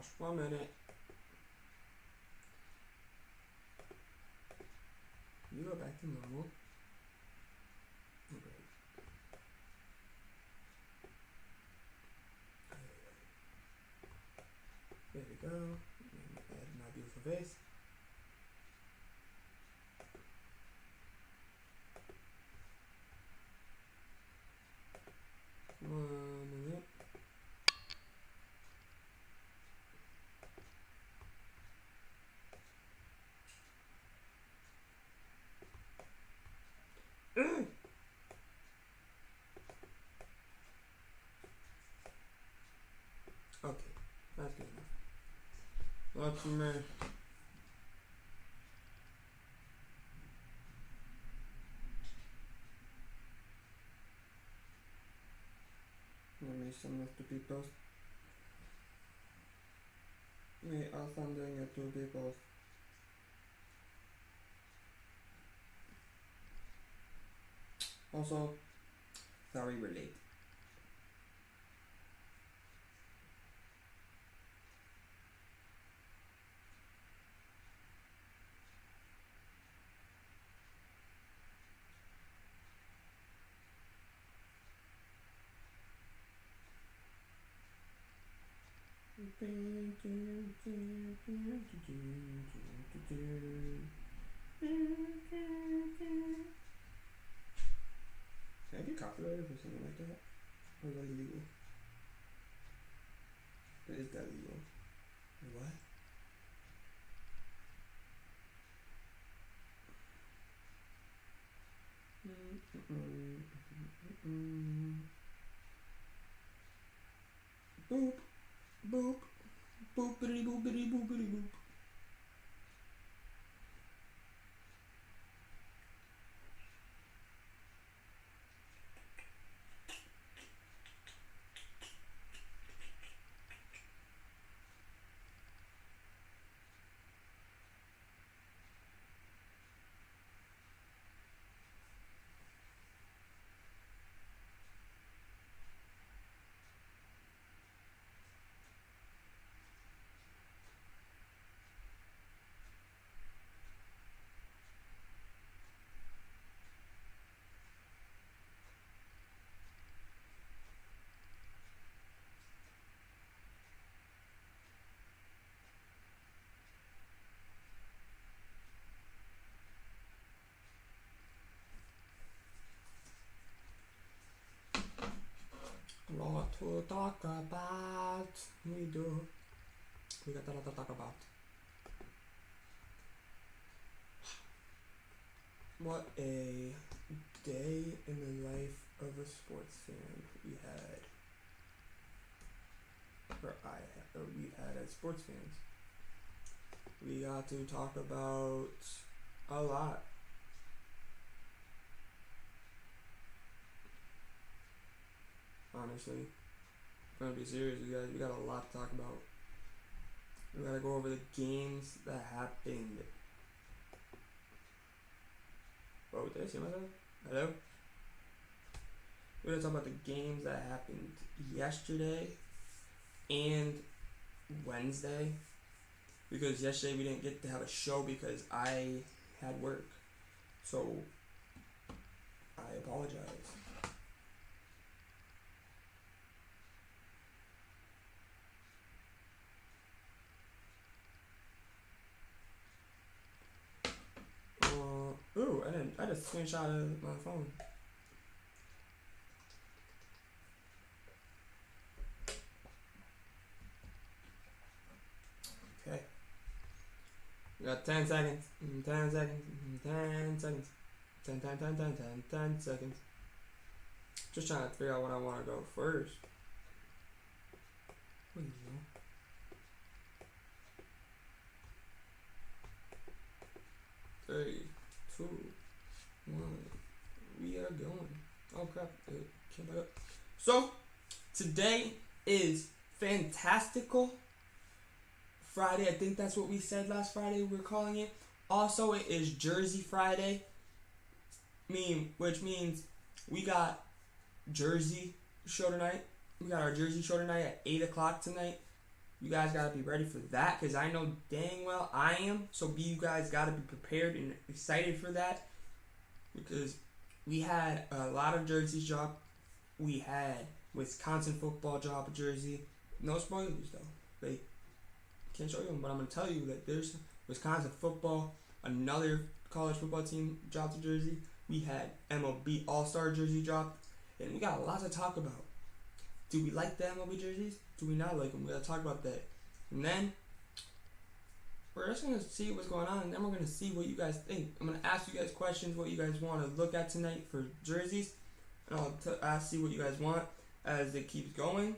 gosh, 1 minute. You go back to normal. Okay. There we go. Add my beautiful face. 1 minute. Okay, that's good enough. Lots of me. Let me send this to people. I'll sending it to people. Also, sorry we're late. Can I get copyrighted for something like that? Or is that illegal? Is that legal? What? Boop, boop, boopity boopity boopity boop. Lot to talk about. We do. We got a lot to talk about. What a day in the life of a sports fan we had. We had as sports fans. We got to talk about a lot. Honestly, if I'm gonna be serious, we got a lot to talk about. We gotta go over the games that happened. Oh, did I see myself? Hello? We're gonna talk about the games that happened yesterday and Wednesday. Because yesterday we didn't get to have a show because I had work. So, I apologize. Ooh, I just screenshotted my phone. Okay. We got 10 seconds. 10 seconds. 10 seconds. 10 seconds. Just trying to figure out what I want to go first. What is that? 3, 2, 1. We are going. Oh crap! It came back up. So today is Fantastical Friday. I think that's what we said last Friday. We're calling it. Also, it is Jersey Friday. Which means we got Jersey show tonight. We got our Jersey show tonight at 8 o'clock tonight. you guys gotta be ready for that, because I know dang well I am. So you guys gotta be prepared and excited for that, because we had a lot of jerseys drop. We had Wisconsin football drop a jersey. No spoilers though. Like, can't show you them, but I'm gonna tell you that there's Wisconsin football, another college football team dropped a jersey. We had MLB All-Star jersey dropped, and we got a lot to talk about. Do we like the MLB jerseys? Do we not like them? We gotta talk about that. And then we're just gonna see what's going on, and then we're gonna see what you guys think. I'm gonna ask you guys questions, what you guys want to look at tonight for jerseys, and I'll see what you guys want as it keeps going.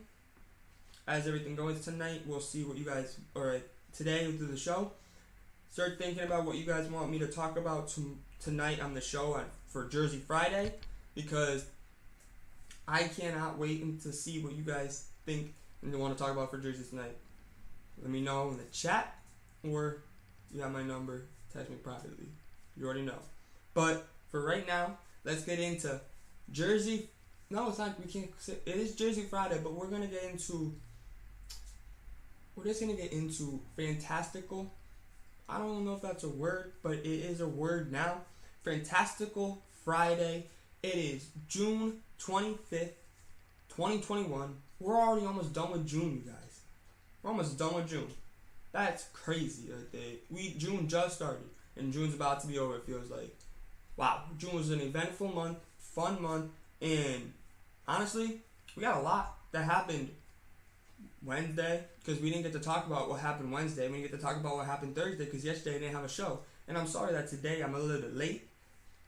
As everything goes tonight, we'll see what you guys, or today we'll do the show. Start thinking about what you guys want me to talk about tonight on the show for Jersey Friday, because I cannot wait to see what you guys think and want to talk about for jerseys tonight. Let me know in the chat, or you have my number, text me privately. You already know. But for right now, let's get into Jersey. No, it's not. We can't. It is Jersey Friday, but we're gonna get into. We're just gonna get into fantastical. I don't know if that's a word, but it is a word now. Fantastical Friday. It is June 25th, 2021. We're already almost done with June, you guys. We're almost done with June. That's crazy. June just started, and June's about to be over, it feels like. Wow, June was an eventful month, fun month, and honestly, we got a lot that happened Wednesday, because we didn't get to talk about what happened Wednesday. We didn't get to talk about what happened Thursday, because yesterday I didn't have a show. And I'm sorry that today I'm a little bit late,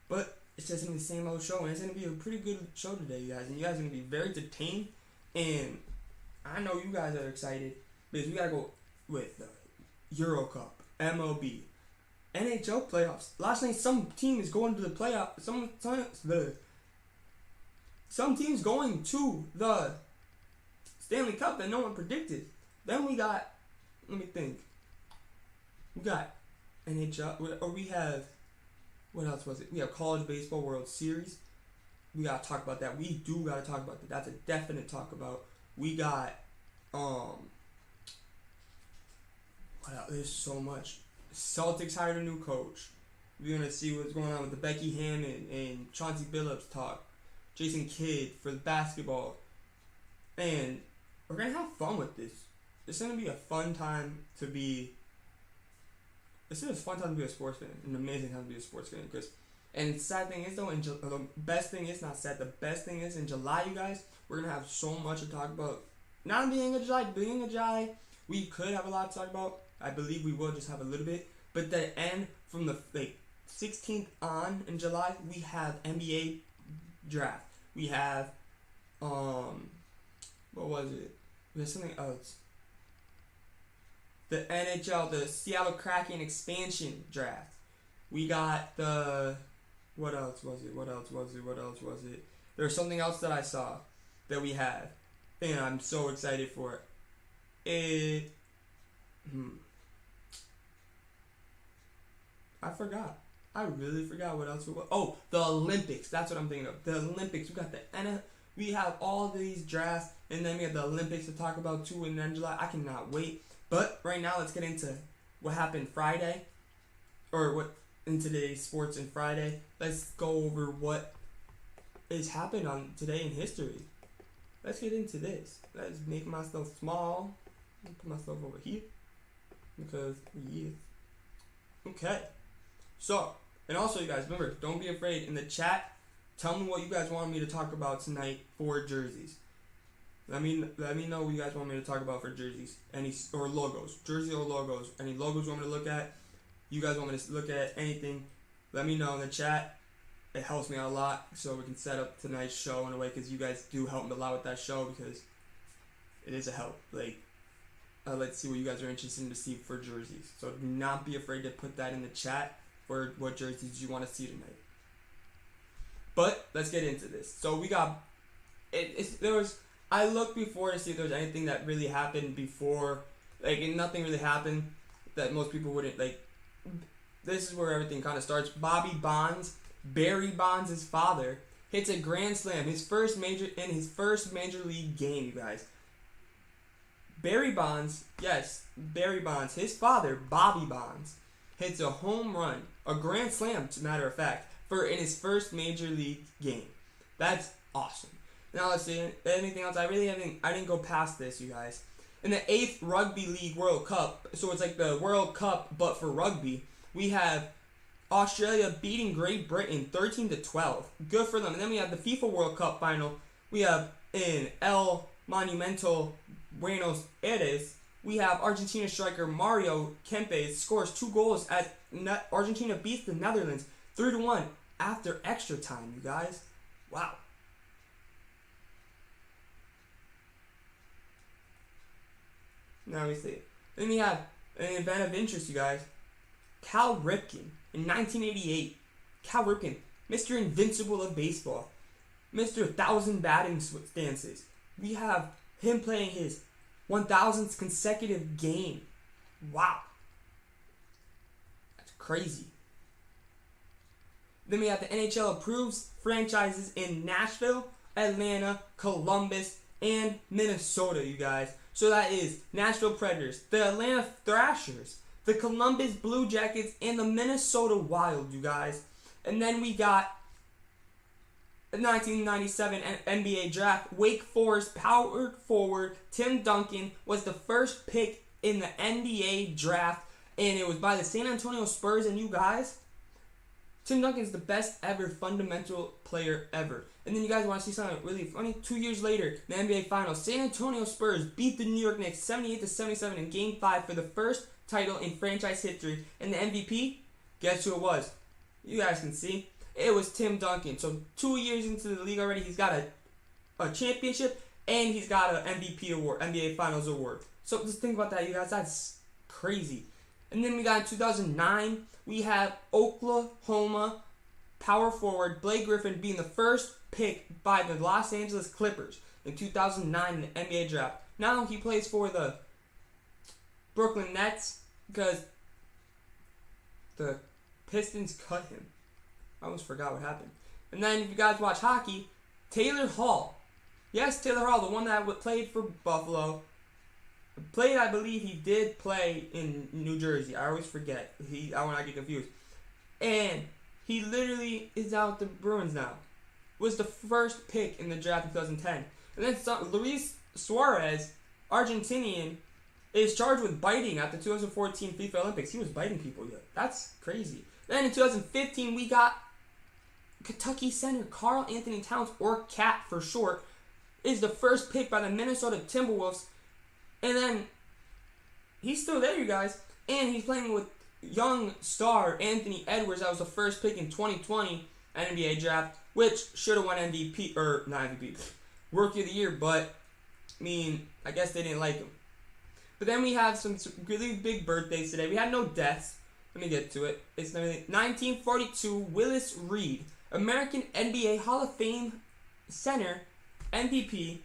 but it's just going to be the same old show, and it's going to be a pretty good show today, you guys. And you guys are going to be very entertained, and I know you guys are excited, because we got to go with the Euro Cup, MLB, NHL playoffs. Last night, some team is going to the playoff. Some teams going to the Stanley Cup that no one predicted. Then we got, let me think. We got NHL, or we have, what else was it? We have College Baseball World Series. We gotta talk about that. We do gotta talk about that. That's a definite talk about. We got, what else? There's so much. Celtics hired a new coach. We're gonna see what's going on with the Becky Hammond and Chauncey Billups talk. Jason Kidd for the basketball. And we're gonna have fun with this. It's gonna be a fun time to be. It's a fun time to be a sports fan. An amazing time to be a sports fan. And the sad thing is though, the best thing is not sad. The best thing is in July, you guys, we're gonna have so much to talk about. Not being a July, we could have a lot to talk about. I believe we will just have a little bit. But the end from the 16th on in July, we have NBA draft. We have what was it? There's something else. The NHL, the Seattle Kraken expansion draft. We got the, what else was it? There's something else that I saw that we have, and I'm so excited for it. I forgot. I really forgot what else it was. Oh, the Olympics. That's what I'm thinking of. The Olympics. We got the we have all these drafts, and then we have the Olympics to talk about too, and then July. I cannot wait. But right now, let's get into what happened Friday, or what in today's sports and Friday. Let's go over what has happened on today in history. Let's get into this. Let's make myself small. Put myself over here because yeah. Okay. So, and also you guys, remember, don't be afraid in the chat. Tell me what you guys want me to talk about tonight for jerseys. Let me know what you guys want me to talk about for jerseys, or logos, jersey or logos. Any logos you want me to look at? You guys want me to look at anything? Let me know in the chat. It helps me out a lot, so we can set up tonight's show in a way, because you guys do help me a lot with that show, because it is a help. Let's see what you guys are interested in to see for jerseys. So do not be afraid to put that in the chat for what jerseys you want to see tonight. But let's get into this. So we got I looked before to see if there was anything that really happened before, and nothing really happened that most people wouldn't like. This is where everything kind of starts. Barry Bonds' father, hits a grand slam, his first major league game, you guys. Barry Bonds, yes, Barry Bonds, his father, Bobby Bonds, hits a home run, a grand slam, as a matter of fact, in his first major league game. That's awesome. Now let's see, anything else? I didn't go past this, you guys. In the 8th Rugby League World Cup, so it's like the World Cup, but for rugby, we have Australia beating Great Britain 13-12. Good for them. And then we have the FIFA World Cup final. We have in El Monumento Buenos Aires, we have Argentina striker Mario Kempes scores 2 goals as Argentina beats the Netherlands 3-1 after extra time, you guys. Wow. Now we see. Then we have an event of interest, you guys. Cal Ripken in 1988. Cal Ripken, Mr. Invincible of baseball. Mr. 1,000 batting stances. We have him playing his 1,000th consecutive game. Wow. That's crazy. Then we have the NHL approves franchises in Nashville, Atlanta, Columbus, and Minnesota, you guys. So that is Nashville Predators, the Atlanta Thrashers, the Columbus Blue Jackets, and the Minnesota Wild, you guys. And then we got the 1997 NBA Draft. Wake Forest power forward Tim Duncan was the first pick in the NBA Draft, and it was by the San Antonio Spurs. And you guys, Tim Duncan's the best ever fundamental player ever. And then you guys want to see something really funny? 2 years later, the NBA Finals, San Antonio Spurs beat the New York Knicks 78-77 in Game 5 for the first title in franchise history. And the MVP, guess who it was? You guys can see. It was Tim Duncan. So 2 years into the league already, he's got a championship and he's got an MVP award, NBA Finals award. So just think about that, you guys. That's crazy. And then we got in 2009, we have Oklahoma power forward Blake Griffin being the first pick by the Los Angeles Clippers in 2009 in the NBA Draft. Now he plays for the Brooklyn Nets because the Pistons cut him. I almost forgot what happened. And then if you guys watch hockey, Taylor Hall. Yes, Taylor Hall, the one that played for Buffalo. I believe he did play in New Jersey. I always forget. I want to get confused. And he literally is out the Bruins now. Was the first pick in the draft in 2010. And then Luis Suarez, Argentinian, is charged with biting at the 2014 FIFA Olympics. He was biting people. Yeah, that's crazy. Then in 2015, we got Kentucky center Karl Anthony Towns, or KAT for short, is the first pick by the Minnesota Timberwolves. And then he's still there, you guys. And he's playing with young star Anthony Edwards. That was the first pick in 2020 NBA draft, which should have won MVP, or not MVP, Rookie of the Year. But, I mean, I guess they didn't like him. But then we have some really big birthdays today. We had no deaths. Let me get to it. It's 1942, Willis Reed, American NBA Hall of Fame center, MVP,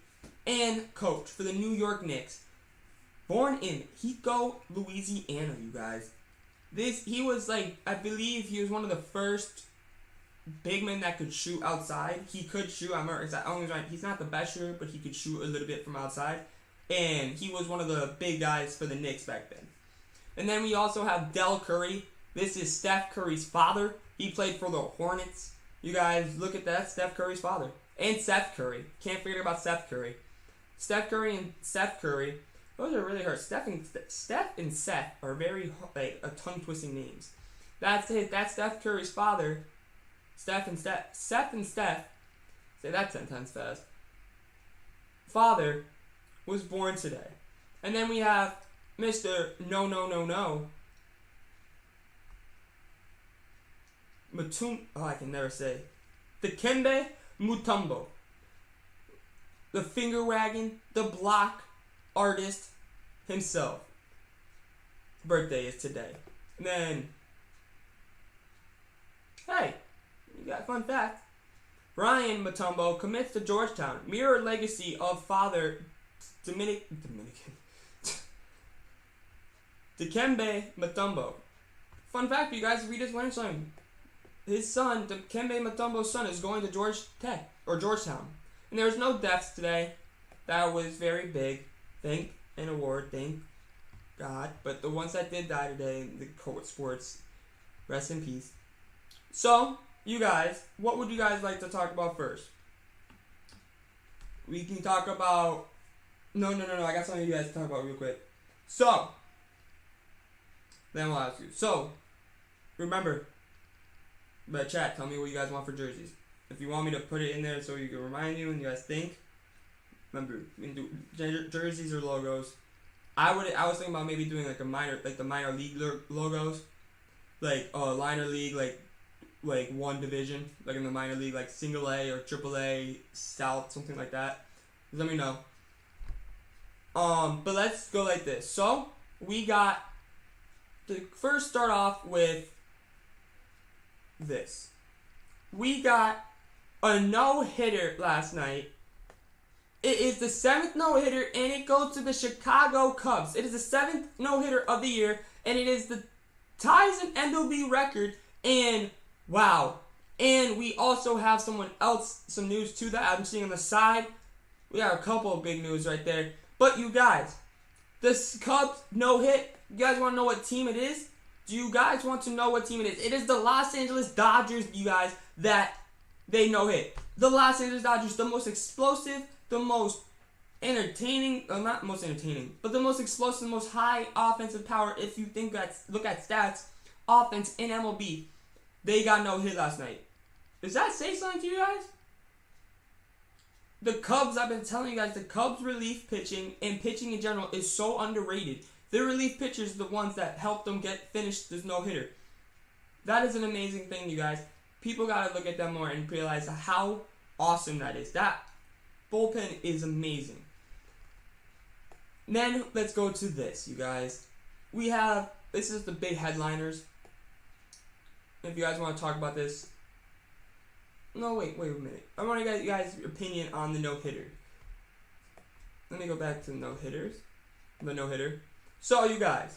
and coach for the New York Knicks. Born in Hico, Louisiana, you guys. He was I believe he was one of the first big men that could shoot outside. He could shoot. He's not the best shooter, but he could shoot a little bit from outside. And he was one of the big guys for the Knicks back then. And then we also have Del Curry. This is Steph Curry's father. He played for the Hornets. You guys, look at that. Steph Curry's father. And Seth Curry. Can't forget about Seth Curry. Steph Curry and Seth Curry. Those are really hard. Steph and Seth are very a tongue-twisting names. That's Steph Curry's father. Seth and Steph. Say that 10 times fast. Father was born today. And then we have Mr. No. I can never say. Dikembe Mutombo. The finger wagging, the block artist himself. Birthday is today. And then, hey, you got a fun fact. Brian Mutombo commits to Georgetown. Mirror legacy of father Dominican. Dikembe Mutombo. Fun fact for you guys, if we just learned something. His son, Dikembe Mutombo's son, is going to Georgetown. And there was no deaths today. That was very big. Thank an award, thank God. But the ones that did die today in the court sports, rest in peace. So, you guys, what would you guys like to talk about first? We can talk about... No. I got something you guys to talk about real quick. So, then we'll ask you. So, remember, but chat, tell me what you guys want for jerseys. If you want me to put it in there so you can remind you and you guys think, remember, we can do jerseys or logos. I was thinking about maybe doing like the minor league logos, like minor league, like one division, like in the minor league, like single A or triple A South, something like that. Just let me know. But let's go like this. So we got to first start off with this. We got a no-hitter last night. It is the 7th no-hitter, and it goes to the Chicago Cubs. It is the 7th no-hitter of the year, and it is the ties an MLB record. And wow. And we also have some news too that I'm seeing on the side. We got a couple of big news right there. But you guys, this Cubs no-hit, you guys want to know what team it is? Do you guys want to know what team it is? It is the Los Angeles Dodgers, you guys, that they no-hit. The Los Angeles Dodgers, the most explosive, the most entertaining, not most entertaining, but the most explosive, the most high offensive power, if you look at stats, offense in MLB. They got no hit last night. Does that say something to you guys? The Cubs, I've been telling you guys, the Cubs relief pitching and pitching in general is so underrated. Their relief pitchers are the ones that help them finish this no-hitter. That is an amazing thing, you guys. People got to look at them more and realize how awesome that is. That bullpen is amazing. Then, let's go to this, you guys. This is the big headliners. If you guys want to talk about this. No, wait a minute. I want to get you guys' opinion on the no-hitter. Let me go back to the no-hitters. The no-hitter. So, you guys.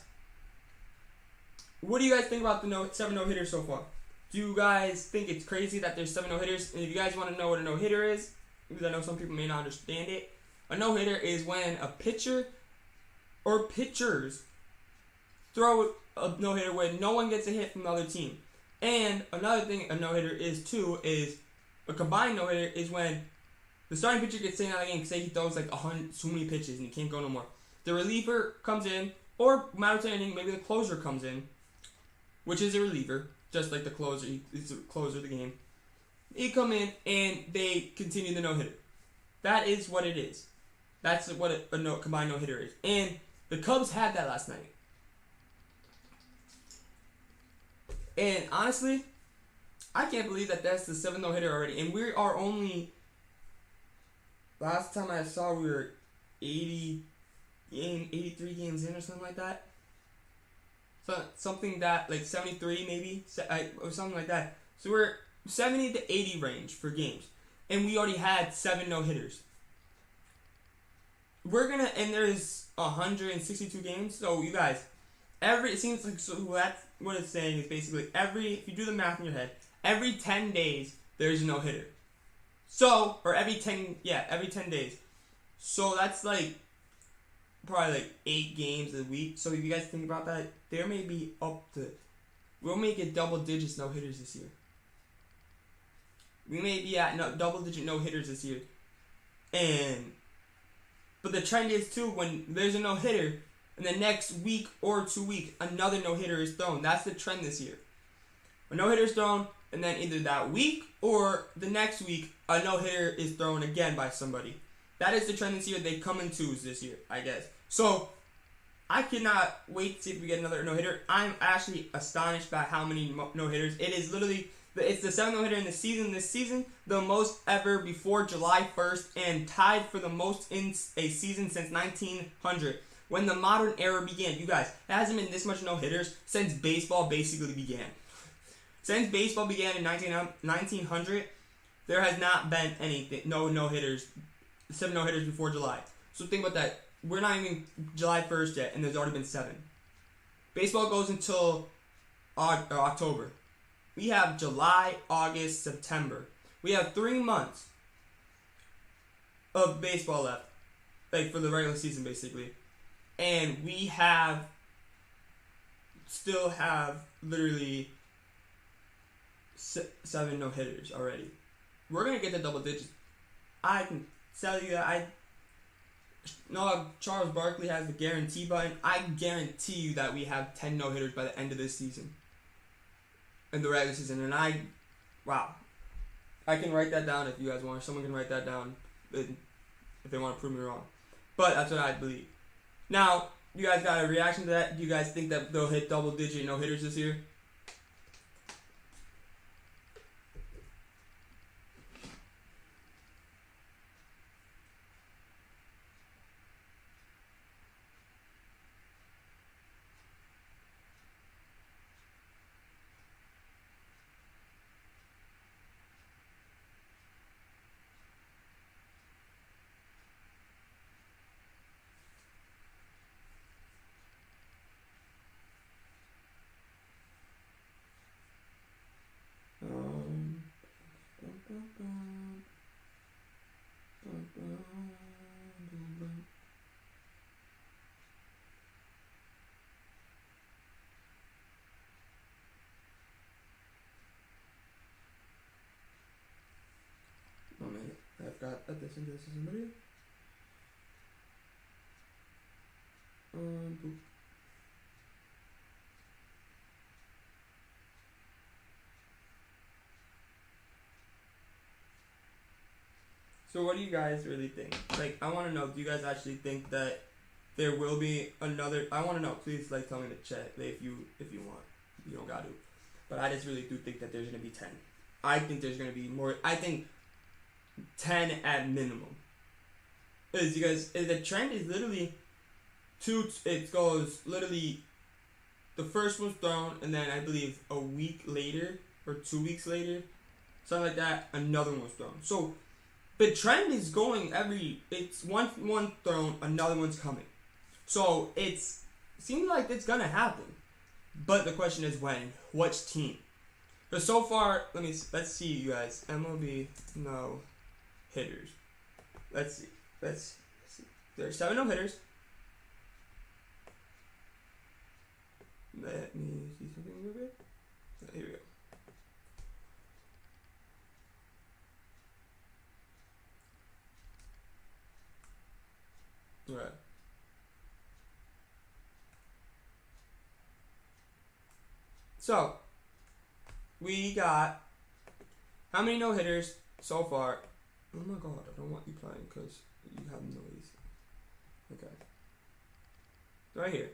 What do you guys think about the 7 no-hitters so far? Do you guys think it's crazy that there's 7 no-hitters? And if you guys want to know what a no-hitter is, because I know some people may not understand it, a no-hitter is when a pitcher or pitchers throw a no-hitter when no one gets a hit from the other team. And another thing a no-hitter is a combined no-hitter is when the starting pitcher gets taken out of the game. Say he throws like 100 so many pitches and he can't go no more. The reliever comes in, or matter of inning, maybe the closer comes in, which is a reliever, just like the closer. He's the closer of the game. They come in and they continue the no-hitter. That is what it is. That's what a combined no-hitter is. And the Cubs had that last night. And honestly, I can't believe that that's the 7th no-hitter already. And we are only... Last time I saw, we were 83 games in or something like that. So something that, like 73 maybe, or something like that. So we're 70 to 80 range for games. And we already had 7 no-hitters. And there's 162 games. So you guys, it seems like, so that's what it's saying is basically if you do the math in your head, every 10 days, there's a no-hitter. So, or every 10 days. So that's like, probably like 8 games a week. So if you guys think about that, there may be we'll make it double digits no-hitters this year. We may be at double digit no-hitters this year. But the trend is too, when there's a no-hitter, in the next week or 2 weeks, another no-hitter is thrown. That's the trend this year. A no-hitter is thrown, and then either that week or the next week, a no-hitter is thrown again by somebody. That is the trend this year. They come in twos this year, I guess. So, I cannot wait to see if we get another no-hitter. I'm actually astonished by how many no-hitters. It is literally, it's the 7th no-hitter in the season. This season, the most ever before July 1st, and tied for the most in a season since 1900. When the modern era began. You guys, it hasn't been this much no-hitters since baseball basically began. Since baseball began in 1900, there has not been anything, no-hitters, 7 no-hitters before July. So think about that. We're not even July 1st yet, and there's already been 7. Baseball goes until October. We have July, August, September. We have 3 months of baseball left. Like, for the regular season, basically. and we still have literally 7 no hitters already. We're gonna get to double digits. I can tell you that I know Charles Barkley has the guarantee button. I guarantee you that we have 10 no hitters by the end of this season, in the regular season. And I can write that down if you guys want. Someone can write that down if they want to prove me wrong. But that's what I believe. Now, you guys got a reaction to that? Do you guys think that they'll hit double digit no hitters this year? Oh man, I've got this into this as a video. Boop. So what do you guys really think? Like, I want to know, do you guys actually think that there will be another? I want to know. Please, like, tell me in the chat if you want. You don't got to. But I just really do think that there's going to be 10. I think there's going to be more. I think 10 at minimum. Because the trend is literally it goes literally, the first one's thrown, and then I believe a week later or 2 weeks later, something like that, another one's thrown. So the trend is going it's one thrown, another one's coming. So it seems like it's gonna happen. But the question is when, which team? But so far, let's see, you guys. MLB no hitters. Let's see. There's 7 no hitters. Let me see something a little bit. Here we go. Alright. So, we got how many no hitters so far? Oh my god, I don't want you playing because you have noise. Okay. Right here.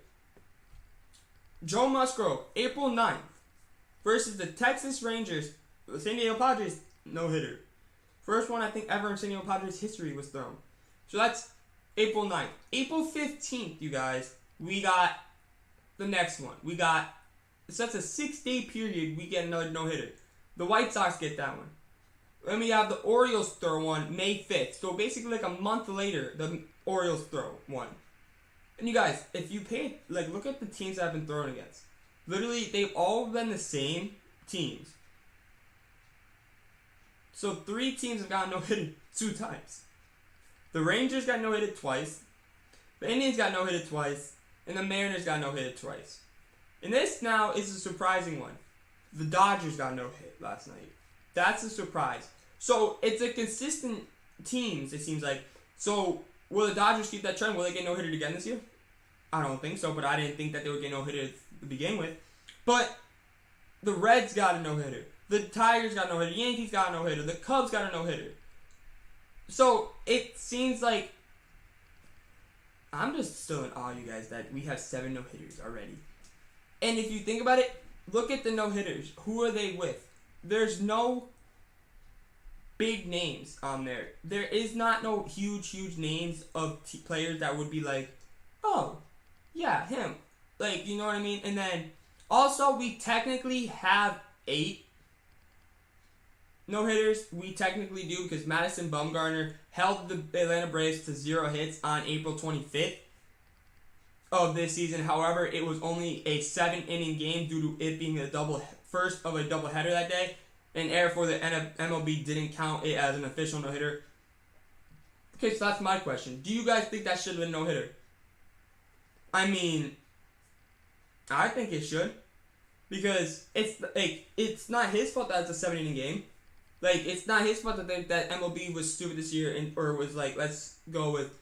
Joe Musgrove, April 9th versus the Texas Rangers, San Diego Padres no hitter. First one I think ever in San Diego Padres history was thrown. So that's April 9th. April 15th, you guys, we got the next one. So that's a 6-day period, we get another no-hitter. The White Sox get that one. Then we have the Orioles throw one May 5th. So basically like a month later, the Orioles throw one. And you guys, if you look at the teams that I've been thrown against. Literally, they've all been the same teams. So 3 teams have gotten no-hitted 2 times. The Rangers got no-hitted twice. The Indians got no-hitted twice. And the Mariners got no-hitted twice. And this now is a surprising one. The Dodgers got no-hit last night. That's a surprise. So it's a consistent teams, it seems like. So will the Dodgers keep that trend? Will they get no-hitted again this year? I don't think so, but I didn't think that they would get no-hitted to begin with. But the Reds got a no-hitter. The Tigers got a no-hitter. Yankees got a no-hitter. The Cubs got a no-hitter. So it seems like I'm just still in awe, you guys, that we have 7 no-hitters already. And if you think about it, look at the no-hitters. Who are they with? There's no big names on there. There is not no huge names of players that would be like, oh, yeah, him. Like, you know what I mean? And then, also, we technically have 8 no-hitters. We technically do because Madison Bumgarner held the Atlanta Braves to 0 hits on April 25th. Of this season. However, it was only a 7-inning game due to it being first of a doubleheader that day, and therefore the MLB didn't count it as an official no-hitter. Okay, so that's my question. Do you guys think that should have been no-hitter? I mean, I think it should. Because it's not his fault that it's a 7-inning game. Like, it's not his fault that MLB was stupid this year or was like, let's go with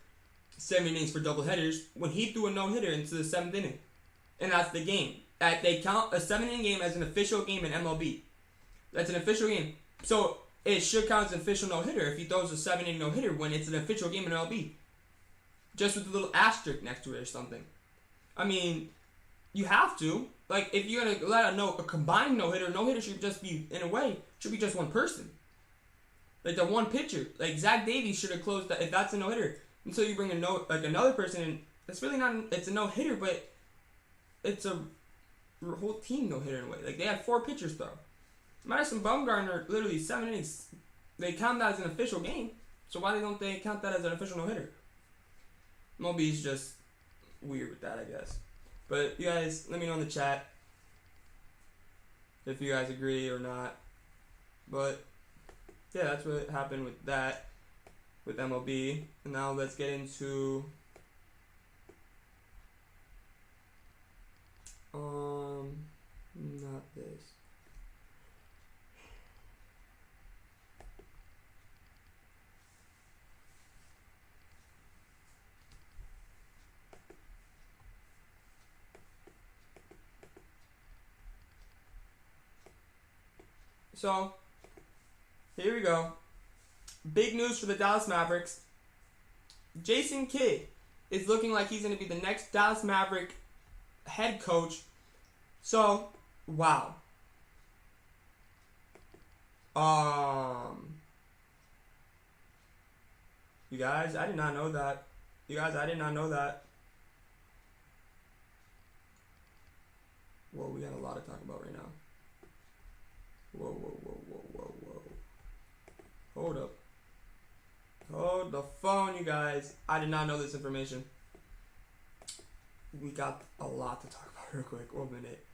7 innings for double headers when he threw a no-hitter into the 7th inning. And that's the game. They count a 7-inning game as an official game in MLB. That's an official game. So it should count as an official no-hitter if he throws a 7-inning no-hitter when it's an official game in MLB. Just with a little asterisk next to it or something. I mean, you have to. Like, if you're going to let a combined no-hitter should just be, in a way, should be just one person. Like, the one pitcher. Like, Zach Davies should have closed that, if that's a no-hitter. Until you bring another person in. It's really not, it's a no-hitter, but it's a whole team no-hitter in a way. Like, they had 4 pitchers throw. Madison Bumgarner, literally 7 innings. They count that as an official game. So why don't they count that as an official no-hitter? MLB's just weird with that, I guess. But you guys, let me know in the chat if you guys agree or not. But yeah, that's what happened with that, with MLB. And now let's get into not this. So, here we go. Big news for the Dallas Mavericks. Jason Kidd is looking like he's going to be the next Dallas Maverick head coach. So, wow. You guys, I did not know that. I did not know that. Whoa, we got a lot to talk about right now. Whoa. Hold up. Hold the phone, you guys. I did not know this information. We got a lot to talk about real quick. 1 minute.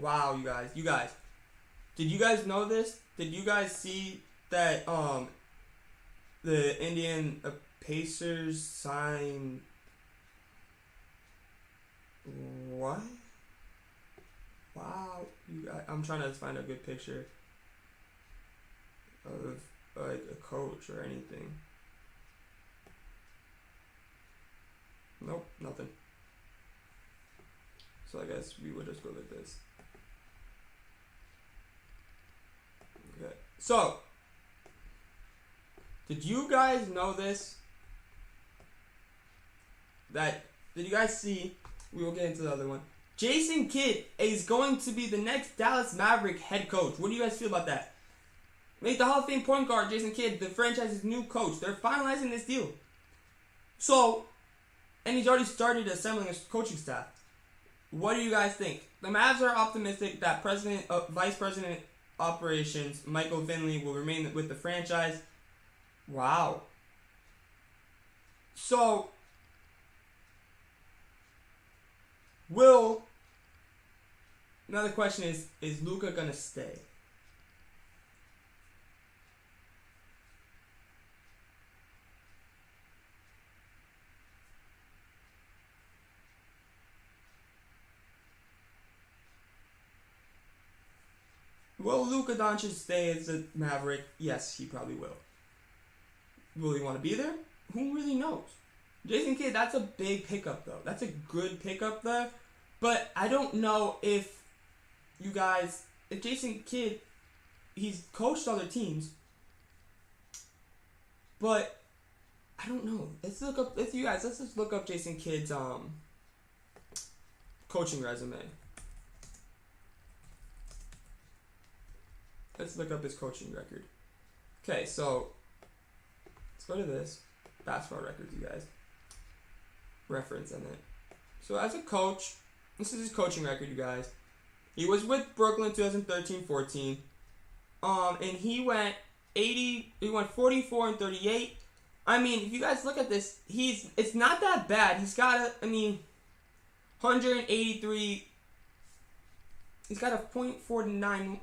Wow, you guys. Did you guys know this? Did you guys see that the Indian Pacers signed what? Wow, you guys, I'm trying to find a good picture of like a coach or anything. Nope, nothing. So I guess we would just go like this. Okay. So, did you guys know this? Did you guys see? We will get into the other one. Jason Kidd is going to be the next Dallas Maverick head coach. What do you guys feel about that? Make the Hall of Fame point guard, Jason Kidd, the franchise's new coach. They're finalizing this deal. So, and he's already started assembling a coaching staff. What do you guys think? The Mavs are optimistic that Vice President Operations Michael Finley will remain with the franchise. Wow. So, another question is Luka gonna stay? Will Luka Doncic stay as a Maverick? Yes, he probably will. Will he want to be there? Who really knows? Jason Kidd, that's a big pickup, though. That's a good pickup there. But I don't know if Jason Kidd, he's coached other teams. But I don't know. Let's just look up Jason Kidd's coaching resume. Let's look up his coaching record. Okay, so let's go to this. Basketball records, you guys. Reference in it. So as a coach, this is his coaching record, you guys. He was with Brooklyn 2013-14. And he went 44 and 38. I mean, if you guys look at this, it's not that bad. He's got 183 he's got a .49,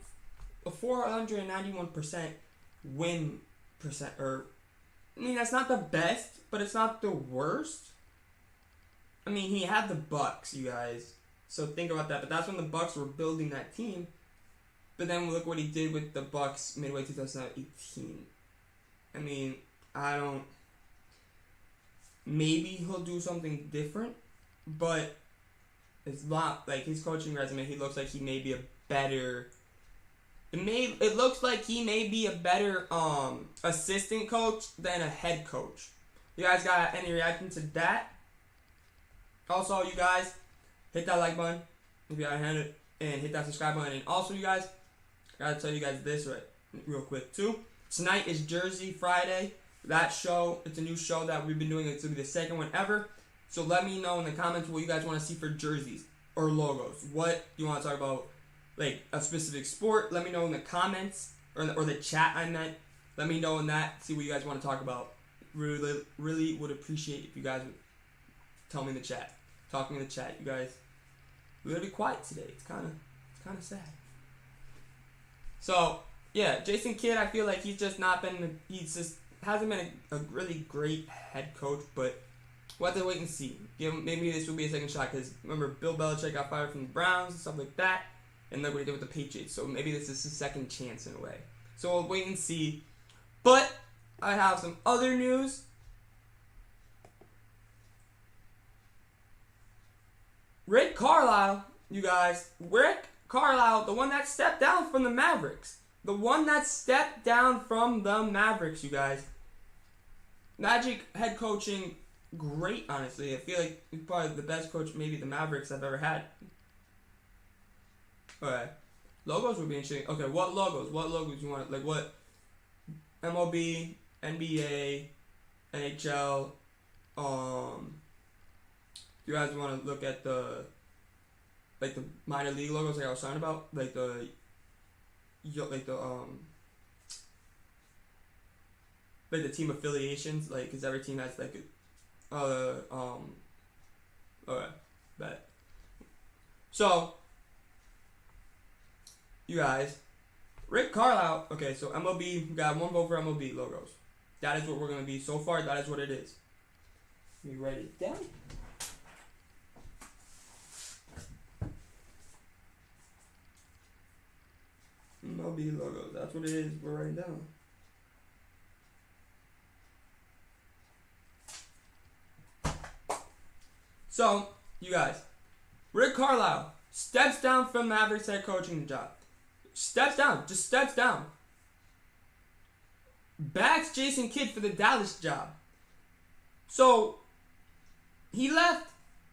a 491% win percent. Or I mean, that's not the best, but it's not the worst. I mean, he had the Bucks, you guys. So think about that. But that's when the Bucks were building that team. But then look what he did with the Bucks midway 2018. I mean, I don't. Maybe he'll do something different, but it's not like his coaching resume. He looks like he may be a better. It looks like he may be a better assistant coach than a head coach. You guys got any reaction to that? Also, you guys, hit that like button if you haven't it, and hit that subscribe button. And also, you guys, I gotta tell you guys this real quick too. Tonight is Jersey Friday. That show, it's a new show that we've been doing. It's gonna be the second one ever. So let me know in the comments what you guys want to see for jerseys or logos. What you want to talk about, like a specific sport. Let me know in the comments or the chat. I meant. Let me know in that. See what you guys want to talk about. Really would appreciate if you guys would tell me in the chat. Talking in the chat, you guys. We're gonna be quiet today. It's kind of sad. So yeah, Jason Kidd. I feel like he's just not been. He's just hasn't been a really great head coach, but we'll have to wait and see. Maybe this will be a second shot because remember Bill Belichick got fired from the Browns and stuff like that, and look what he did with the Patriots. So maybe this is his second chance in a way. So we'll wait and see. But I have some other news. Rick Carlisle, you guys. Rick Carlisle, the one that stepped down from the Mavericks. The one that stepped down from the Mavericks, you guys. Magic head coaching, great, honestly. I feel like he's probably the best coach maybe the Mavericks have ever had. Okay. Logos would be interesting. Okay, what logos? What logos you want? Like what? MLB, NBA, NHL. You guys want to look at the minor league logos like I was talking about, like the team affiliations, like because every team has like okay, bet. So you guys, Rick Carlisle. Okay, so MLB, we got one vote for MLB logos. That is what we're gonna be so far. That is what it is. Let me write it down. MLB logos. That's what it is. We're writing down. So, you guys, Rick Carlisle steps down from Mavericks head coaching job. Steps down. Just steps down. Backs Jason Kidd for the Dallas job. So, he left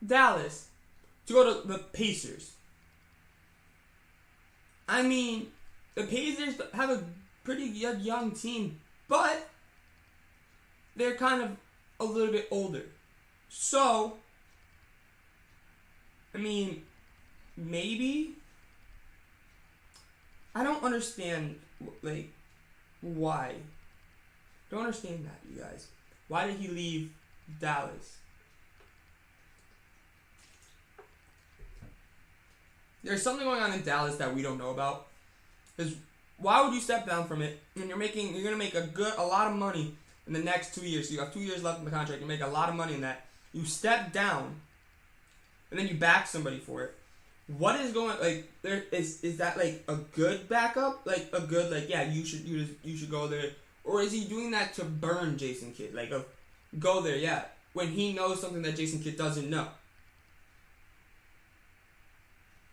Dallas to go to the Pacers. I mean, the Pacers have a pretty young team, but they're kind of a little bit older. So, I mean, maybe. I don't understand, like, why. Don't understand that, you guys. Why did he leave Dallas? There's something going on in Dallas that we don't know about. Because why would you step down from it when you're gonna make a lot of money in the next 2 years? So you have 2 years left in the contract. You make a lot of money in that. You step down, and then you back somebody for it. What is going there? Is that like a good backup? Like a good yeah you should go there, or is he doing that to burn Jason Kidd? Like go there when he knows something that Jason Kidd doesn't know.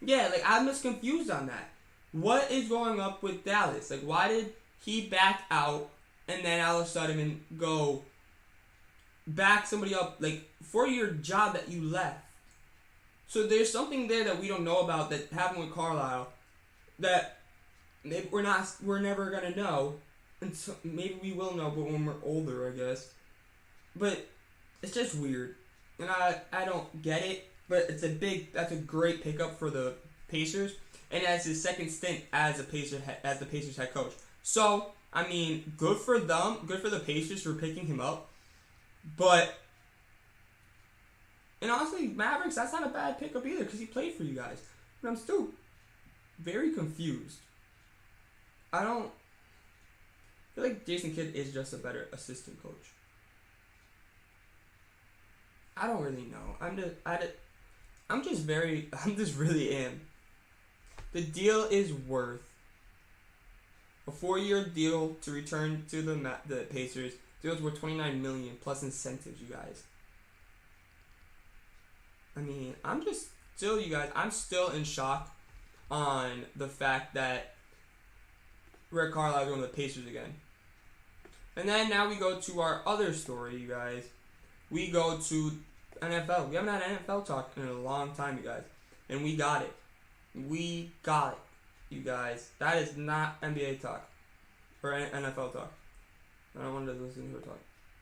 Yeah, like I'm just confused on that. What is going up with Dallas? Like why did he back out and then all of a sudden go back somebody up like for your job that you left? So there's something there that we don't know about that happened with Carlisle that maybe we're never gonna know until maybe we will know, but when we're older, I guess. But it's just weird, and I don't get it. But that's a great pickup for the Pacers, and as his second stint as the Pacers head coach. So I mean, good for them, good for the Pacers for picking him up, but. And honestly, Mavericks, that's not a bad pickup either because he played for you guys. But I'm still very confused. I feel like Jason Kidd is just a better assistant coach. I don't really know. I'm just really am. The deal is worth a 4-year deal to return to the Pacers. Deal's worth $29 million plus incentives, you guys. I mean, I'm still in shock on the fact that Rick Carlisle is going to the Pacers again. And then now we go to our other story, you guys. We go to NFL. We haven't had NFL talk in a long time, you guys. And we got it. We got it, you guys. That is not NBA talk. Or NFL talk. I don't want to listen to her talk.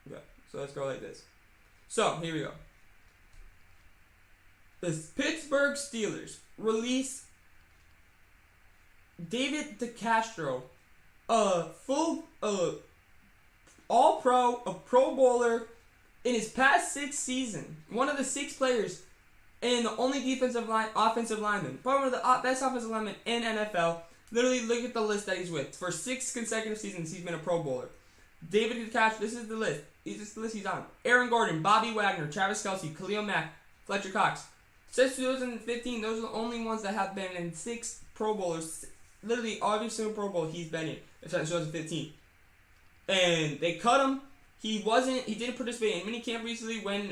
Okay, so let's go like this. So, here we go. The Pittsburgh Steelers release David DeCastro, a full all-pro, a Pro Bowler in his past 6 seasons. One of the 6 players and the only offensive lineman. Probably one of the best offensive linemen in NFL. Literally, look at the list that he's with. For 6 consecutive seasons, he's been a Pro Bowler. David DeCastro, this is the list. This is the list he's on. Aaron Gordon, Bobby Wagner, Travis Kelce, Khalil Mack, Fletcher Cox. Since 2015, those are the only ones that have been in 6 Pro Bowlers. Literally, every single Pro Bowl he's been in since 2015. And they cut him. He didn't participate in minicamp recently. When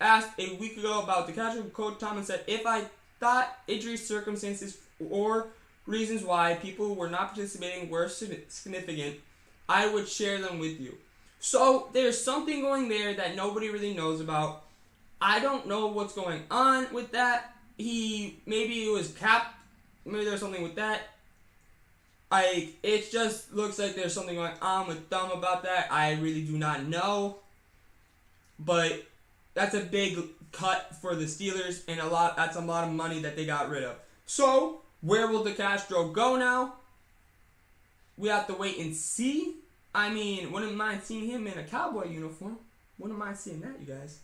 asked a week ago about DeCastro, Coach Tomlin said, if I thought injury circumstances or reasons why people were not participating were significant, I would share them with you. So there's something going there that nobody really knows about. I don't know what's going on with that. Maybe it was capped. Maybe there's something with that. It just looks like there's something going on with them about that. I really do not know. But that's a big cut for the Steelers, and that's a lot of money that they got rid of. So, where will DeCastro go now? We have to wait and see. I mean, wouldn't mind seeing him in a Cowboy uniform. Wouldn't mind seeing that, you guys.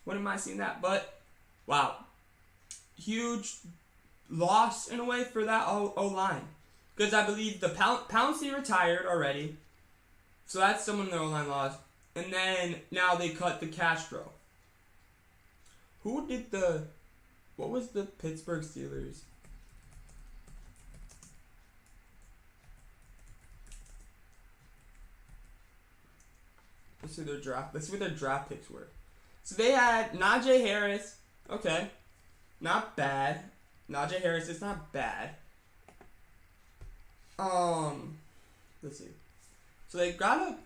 Wouldn't mind seeing that. But, wow. Huge loss, in a way, for that O-line. Because I believe the Pouncey retired already. So that's someone their O-line lost. And then, now they cut DeCastro. What was the Pittsburgh Steelers? Let's see what their draft picks were. So they had Najee Harris. Okay. Not bad. Najee Harris is not bad. Let's see. So they got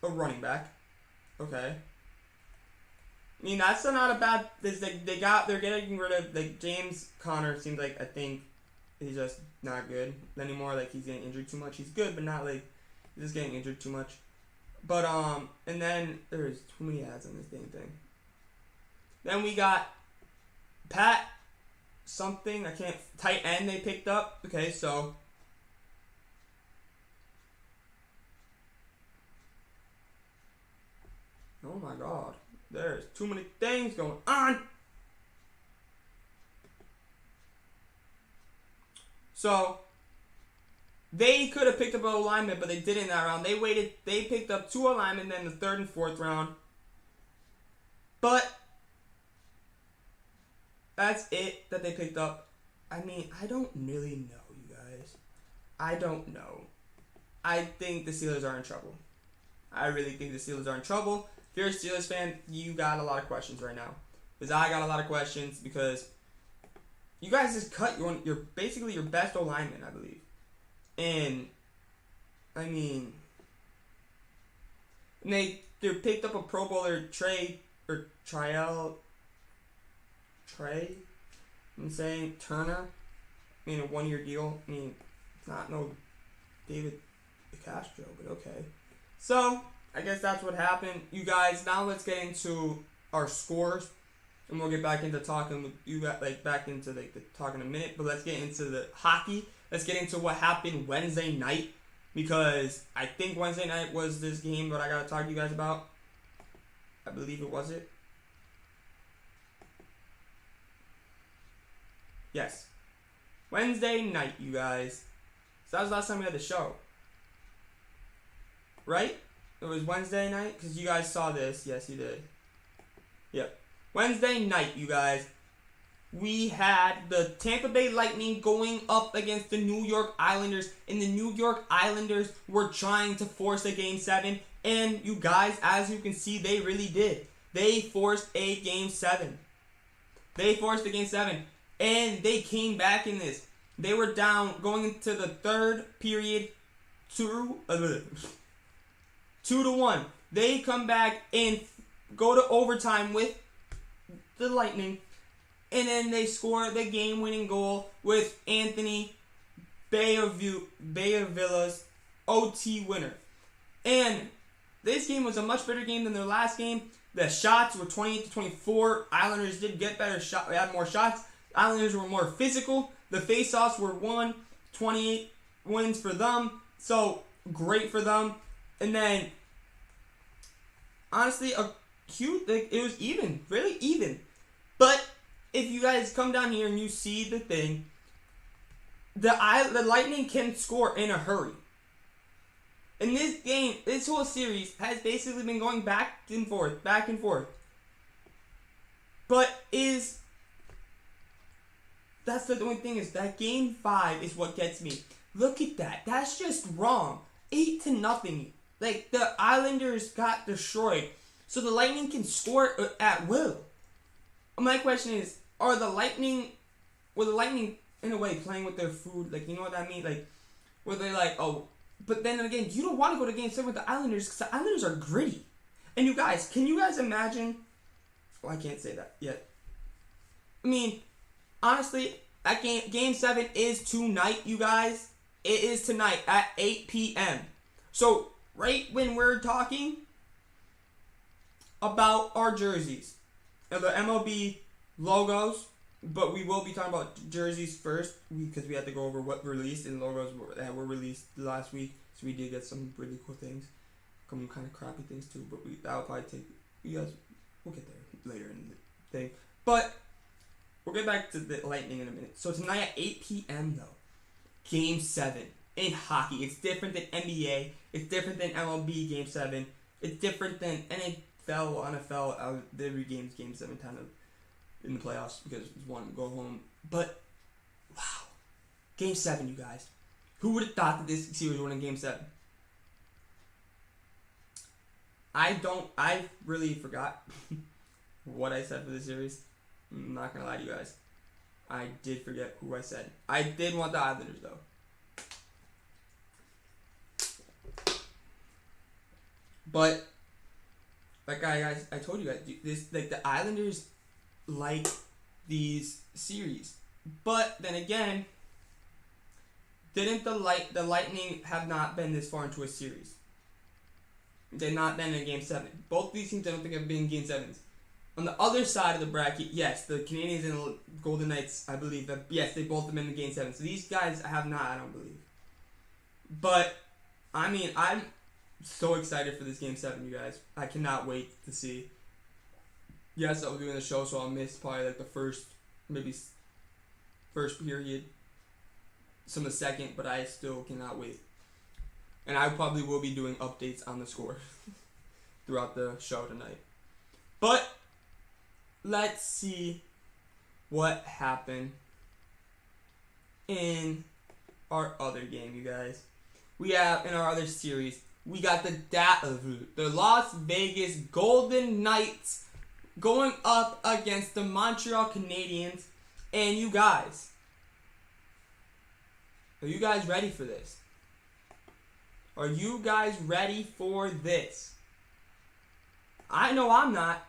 a running back. Okay. I mean, that's not a bad. They're getting rid of James Conner. Seems like, I think he's just not good anymore. Like, he's getting injured too much. He's good, but not like he's just getting injured too much. But and then there's too many ads on this dang thing. Then we got Pat something. Tight end they picked up. Okay, so. Oh my God. There's too many things going on. So, they could have picked up an alignment, but they didn't in that round. They waited. They picked up 2 alignment then the 3rd and 4th round. But, that's it that they picked up. I mean, I don't really know, you guys. I don't know. I think the Steelers are in trouble. I really think the Steelers are in trouble. If you're a Steelers fan, you got a lot of questions right now. Because I got a lot of questions because you guys just cut your basically your best O-lineman, I believe. And, I mean, and they picked up a Pro Bowler, Trey, I'm saying, Turner. I mean, a 1-year deal. I mean, not no David DeCastro, but okay. So, I guess that's what happened. You guys, now let's get into our scores. And we'll get back into talking with you guys, back into the talk in a minute. But let's get into the hockey. Let's get into what happened Wednesday night. Because I think Wednesday night was this game that I got to talk to you guys about. I believe it was it. Yes. Wednesday night, you guys. So that was the last time we had the show. Right? It was Wednesday night? Because you guys saw this. Yes, you did. Yep. Wednesday night, you guys. We had the Tampa Bay Lightning going up against the New York Islanders. And the New York Islanders were trying to force a Game 7. And you guys, as you can see, they really did. They forced a Game 7. They forced a Game 7. And they came back in this. They were down going into the third period 2-1. They come back and go to overtime with the Lightning. And then they score the game-winning goal with Anthony Bayavilla's OT winner. And this game was a much better game than their last game. The shots were 28-24. Islanders did get better shots. They had more shots. Islanders were more physical. The faceoffs were 28 wins for them. So, great for them. And then, honestly, it was even. Really even. But, if you guys come down here and you see the thing, the Lightning can score in a hurry. And this game, this whole series, has basically been going back and forth. But that's the only thing is that Game 5 is what gets me. Look at that. That's just wrong. 8-0. Like, the Islanders got destroyed. So the Lightning can score at will. My question is, were the Lightning, in a way, playing with their food? Like, you know what I mean? Like, were they like, oh... But then again, you don't want to go to Game 7 with the Islanders because the Islanders are gritty. And you guys, can you guys imagine... Oh, I can't say that yet. I mean, honestly, that Game 7 is tonight, you guys. It is tonight at 8 p.m. So, right when we're talking about our jerseys, the MLB logos, but we will be talking about jerseys first because we have to go over what released and logos that were released last week. So we did get some really cool things, some kind of crappy things too. But that'll probably take you guys. We'll get there later in the thing. But we'll get back to the Lightning in a minute. So tonight at 8 p.m. though, Game 7 in hockey. It's different than NBA. It's different than MLB Game 7. It's different than NFL. Every game's Game 7 kind of in the playoffs because it's one go home. But wow, Game 7, you guys. Who would have thought that this series would win in Game 7? I really forgot what I said for this series. I'm not gonna lie to you guys. I did forget who I said. I did want the Islanders though. But like I told you guys, this like the Islanders like these series. But then again, didn't the Lightning have not been this far into a series? They're not been in Game 7. Both these teams I don't think have been in Game 7s. On the other side of the bracket, yes, the Canadiens and the Golden Knights, I believe that yes, they both have been in Game 7. So these guys have not, I don't believe. But I mean, I'm so excited for this Game 7, you guys. I cannot wait to see. Yes, I'll be doing the show, so I'll miss probably like the first period, some of the second, but I still cannot wait. And I probably will be doing updates on the score throughout the show tonight. But let's see what happened in our other game, you guys. We have in our other series, we got the Las Vegas Golden Knights going up against the Montreal Canadiens. And you guys, are you guys ready for this? Are you guys ready for this? I know I'm not.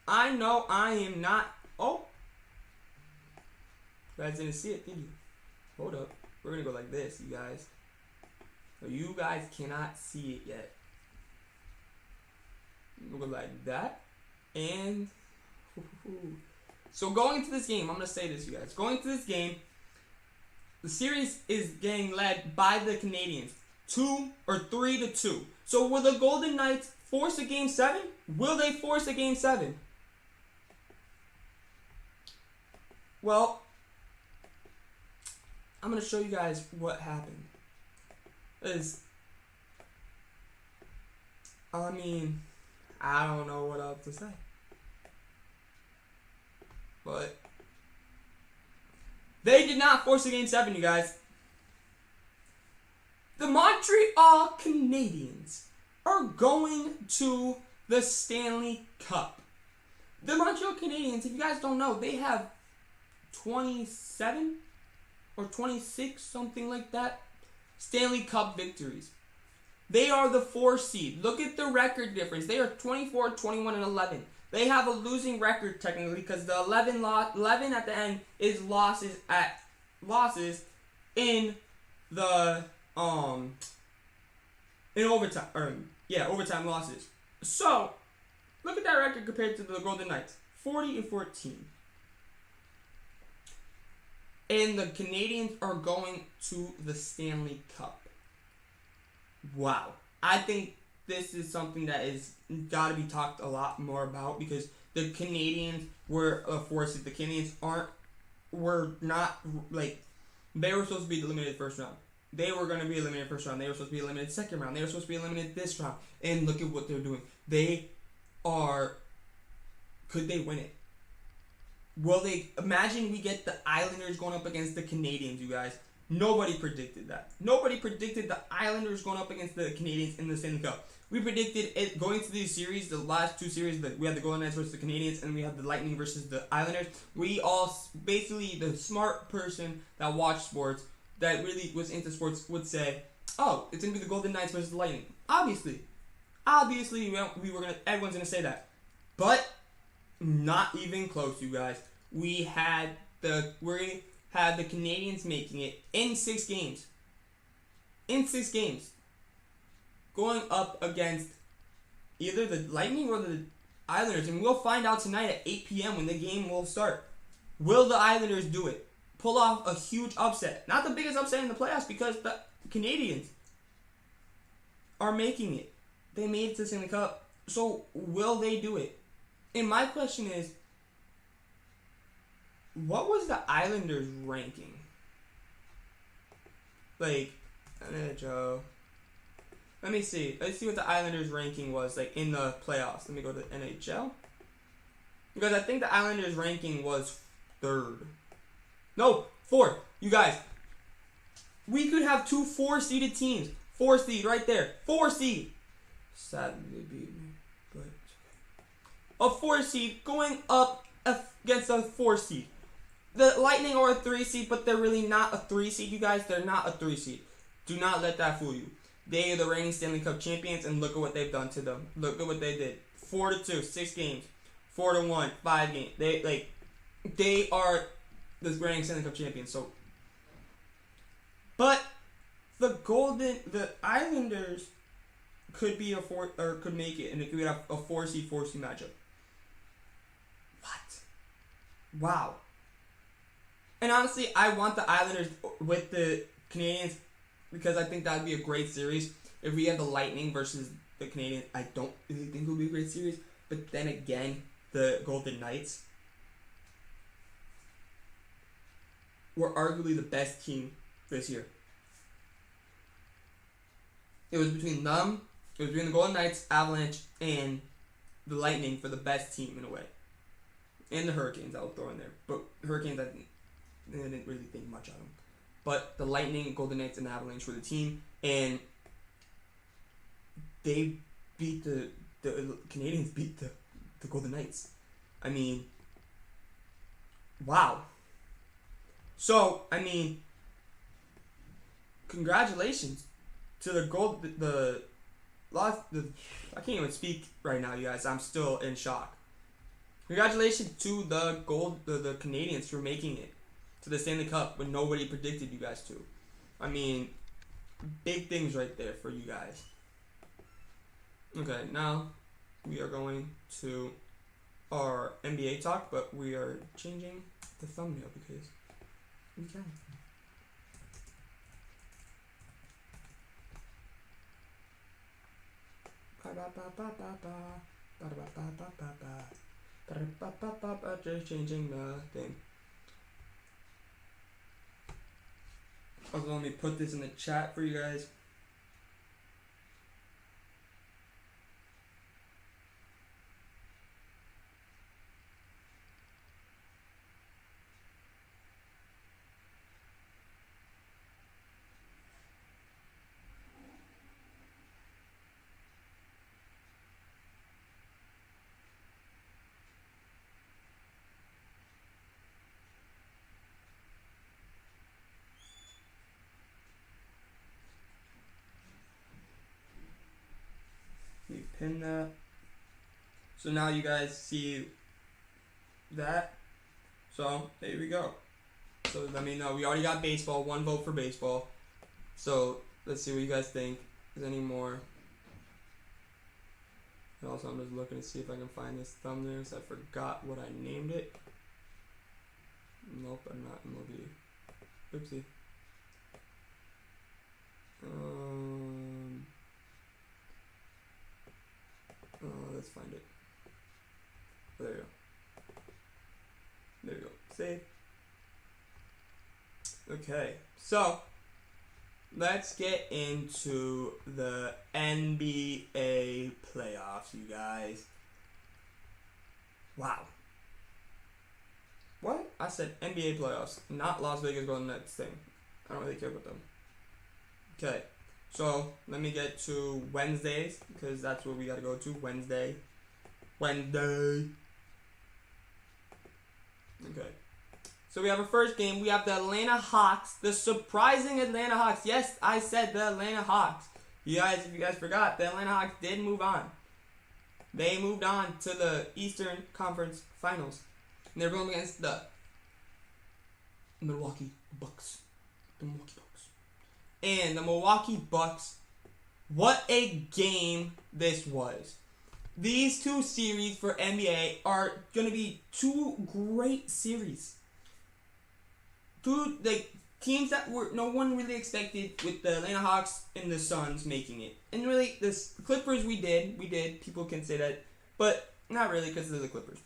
I know I am not. Oh. You guys didn't see it, did you? Hold up. We're going to go like this, you guys. So you guys cannot see it yet. We'll go like that. And so going into this game, I'm going to say this, you guys. Going into this game, the series is getting led by the Canadiens. 3-2. So will the Golden Knights force a Game 7? Will they force a Game 7? Well, I'm gonna show you guys what happened. I mean, I don't know what else to say. But they did not force a Game 7, you guys. The Montreal Canadiens are going to the Stanley Cup. The Montreal Canadiens, if you guys don't know, they have 27 or 26, something like that, Stanley Cup victories. They are the 4 seed. Look at the record difference. They are 24, 21, and 11. They have a losing record technically because the 11 at the end is losses in the in overtime overtime losses. So look at that record compared to the Golden Knights, 40 and 14. And the Canadiens are going to the Stanley Cup. Wow. I think this is something that is got to be talked a lot more about because the Canadiens were a force. The Canadiens were not, like, they were supposed to be eliminated first round. They were going to be eliminated first round. They were supposed to be eliminated second round. They were supposed to be eliminated this round. And look at what they're doing. Could they win it? Imagine we get the Islanders going up against the Canadiens, you guys. Nobody predicted that. Nobody predicted the Islanders going up against the Canadiens in the Stanley Cup. We predicted it going to these series, the last 2 series, that we had the Golden Knights versus the Canadiens, and we had the Lightning versus the Islanders. We all, basically, the smart person that watched sports, that really was into sports, would say, oh, it's going to be the Golden Knights versus the Lightning. Obviously, everyone's going to say that. But not even close, you guys. We had the Canadiens making it in 6 games. In 6 games. Going up against either the Lightning or the Islanders. And we'll find out tonight at 8 p.m. when the game will start. Will the Islanders do it? Pull off a huge upset. Not the biggest upset in the playoffs because the Canadiens are making it. They made it to the Stanley Cup. So will they do it? And my question is, what was the Islanders ranking? Like, NHL. Let me see. Let's see what the Islanders ranking was, like, in the playoffs. Let me go to NHL. Because I think the Islanders ranking was 3rd. No, 4th. You guys, we could have 2 4-seeded teams. 4 seed right there. 4 seed. Sadly, they beat me. But a 4 seed going up against a 4 seed. The Lightning are a 3 seed, but they're really not a 3 seed, you guys. They're not a 3 seed. Do not let that fool you. They are the reigning Stanley Cup champions, and look at what they've done to them. Look at what they did. 4-2, 6 games. 4-1, 5 games. They are the reigning Stanley Cup champions. So, but the Islanders could be could make it, and it could be a 4 seed matchup. What? Wow. And honestly, I want the Islanders with the Canadiens because I think that would be a great series. If we had the Lightning versus the Canadiens, I don't really think it would be a great series. But then again, the Golden Knights were arguably the best team this year. It was between them, it was between the Golden Knights, Avalanche, and the Lightning for the best team in a way. And the Hurricanes, I will throw in there. But Hurricanes, I didn't really think much of them. But the Lightning, Golden Knights, and Avalanche were the team. And they beat the Canadiens beat the Golden Knights. I mean, wow. So, I mean, congratulations to I can't even speak right now, you guys. I'm still in shock. Congratulations to the Canadiens for making it to the Stanley Cup when nobody predicted you guys to. I mean, big things right there for you guys. Okay, now we are going to our NBA talk, but we are changing the thumbnail because we can. Just changing the thing. Also, let me put this in the chat for you guys. Let me pin that. So now you guys see that. So there we go. So let me know. We already got baseball. 1 vote for baseball. So let's see what you guys think. Is any more? And also, I'm just looking to see if I can find this thumbnail. I forgot what I named it. Nope, I'm not MLB. Oopsie. Let's find it. Oh, there you go. There you go. Save. Okay, so let's get into the NBA playoffs, you guys. Wow. What? I said NBA playoffs, not Las Vegas Golden Knights thing. I don't really care about them. Okay, so let me get to Wednesdays, because that's what we gotta go to. Wednesday. Okay. So we have our first game. We have the Atlanta Hawks. The surprising Atlanta Hawks. Yes, I said the Atlanta Hawks. You guys, if you guys forgot, the Atlanta Hawks did move on. They moved on to the Eastern Conference Finals. And they're going against the Milwaukee Bucks. And the Milwaukee Bucks, what a game this was. These two series for NBA are going to be two great series. Two teams that no one really expected, with the Atlanta Hawks and the Suns making it. And really, the Clippers we did. People can say that. But not really, because they're the Clippers.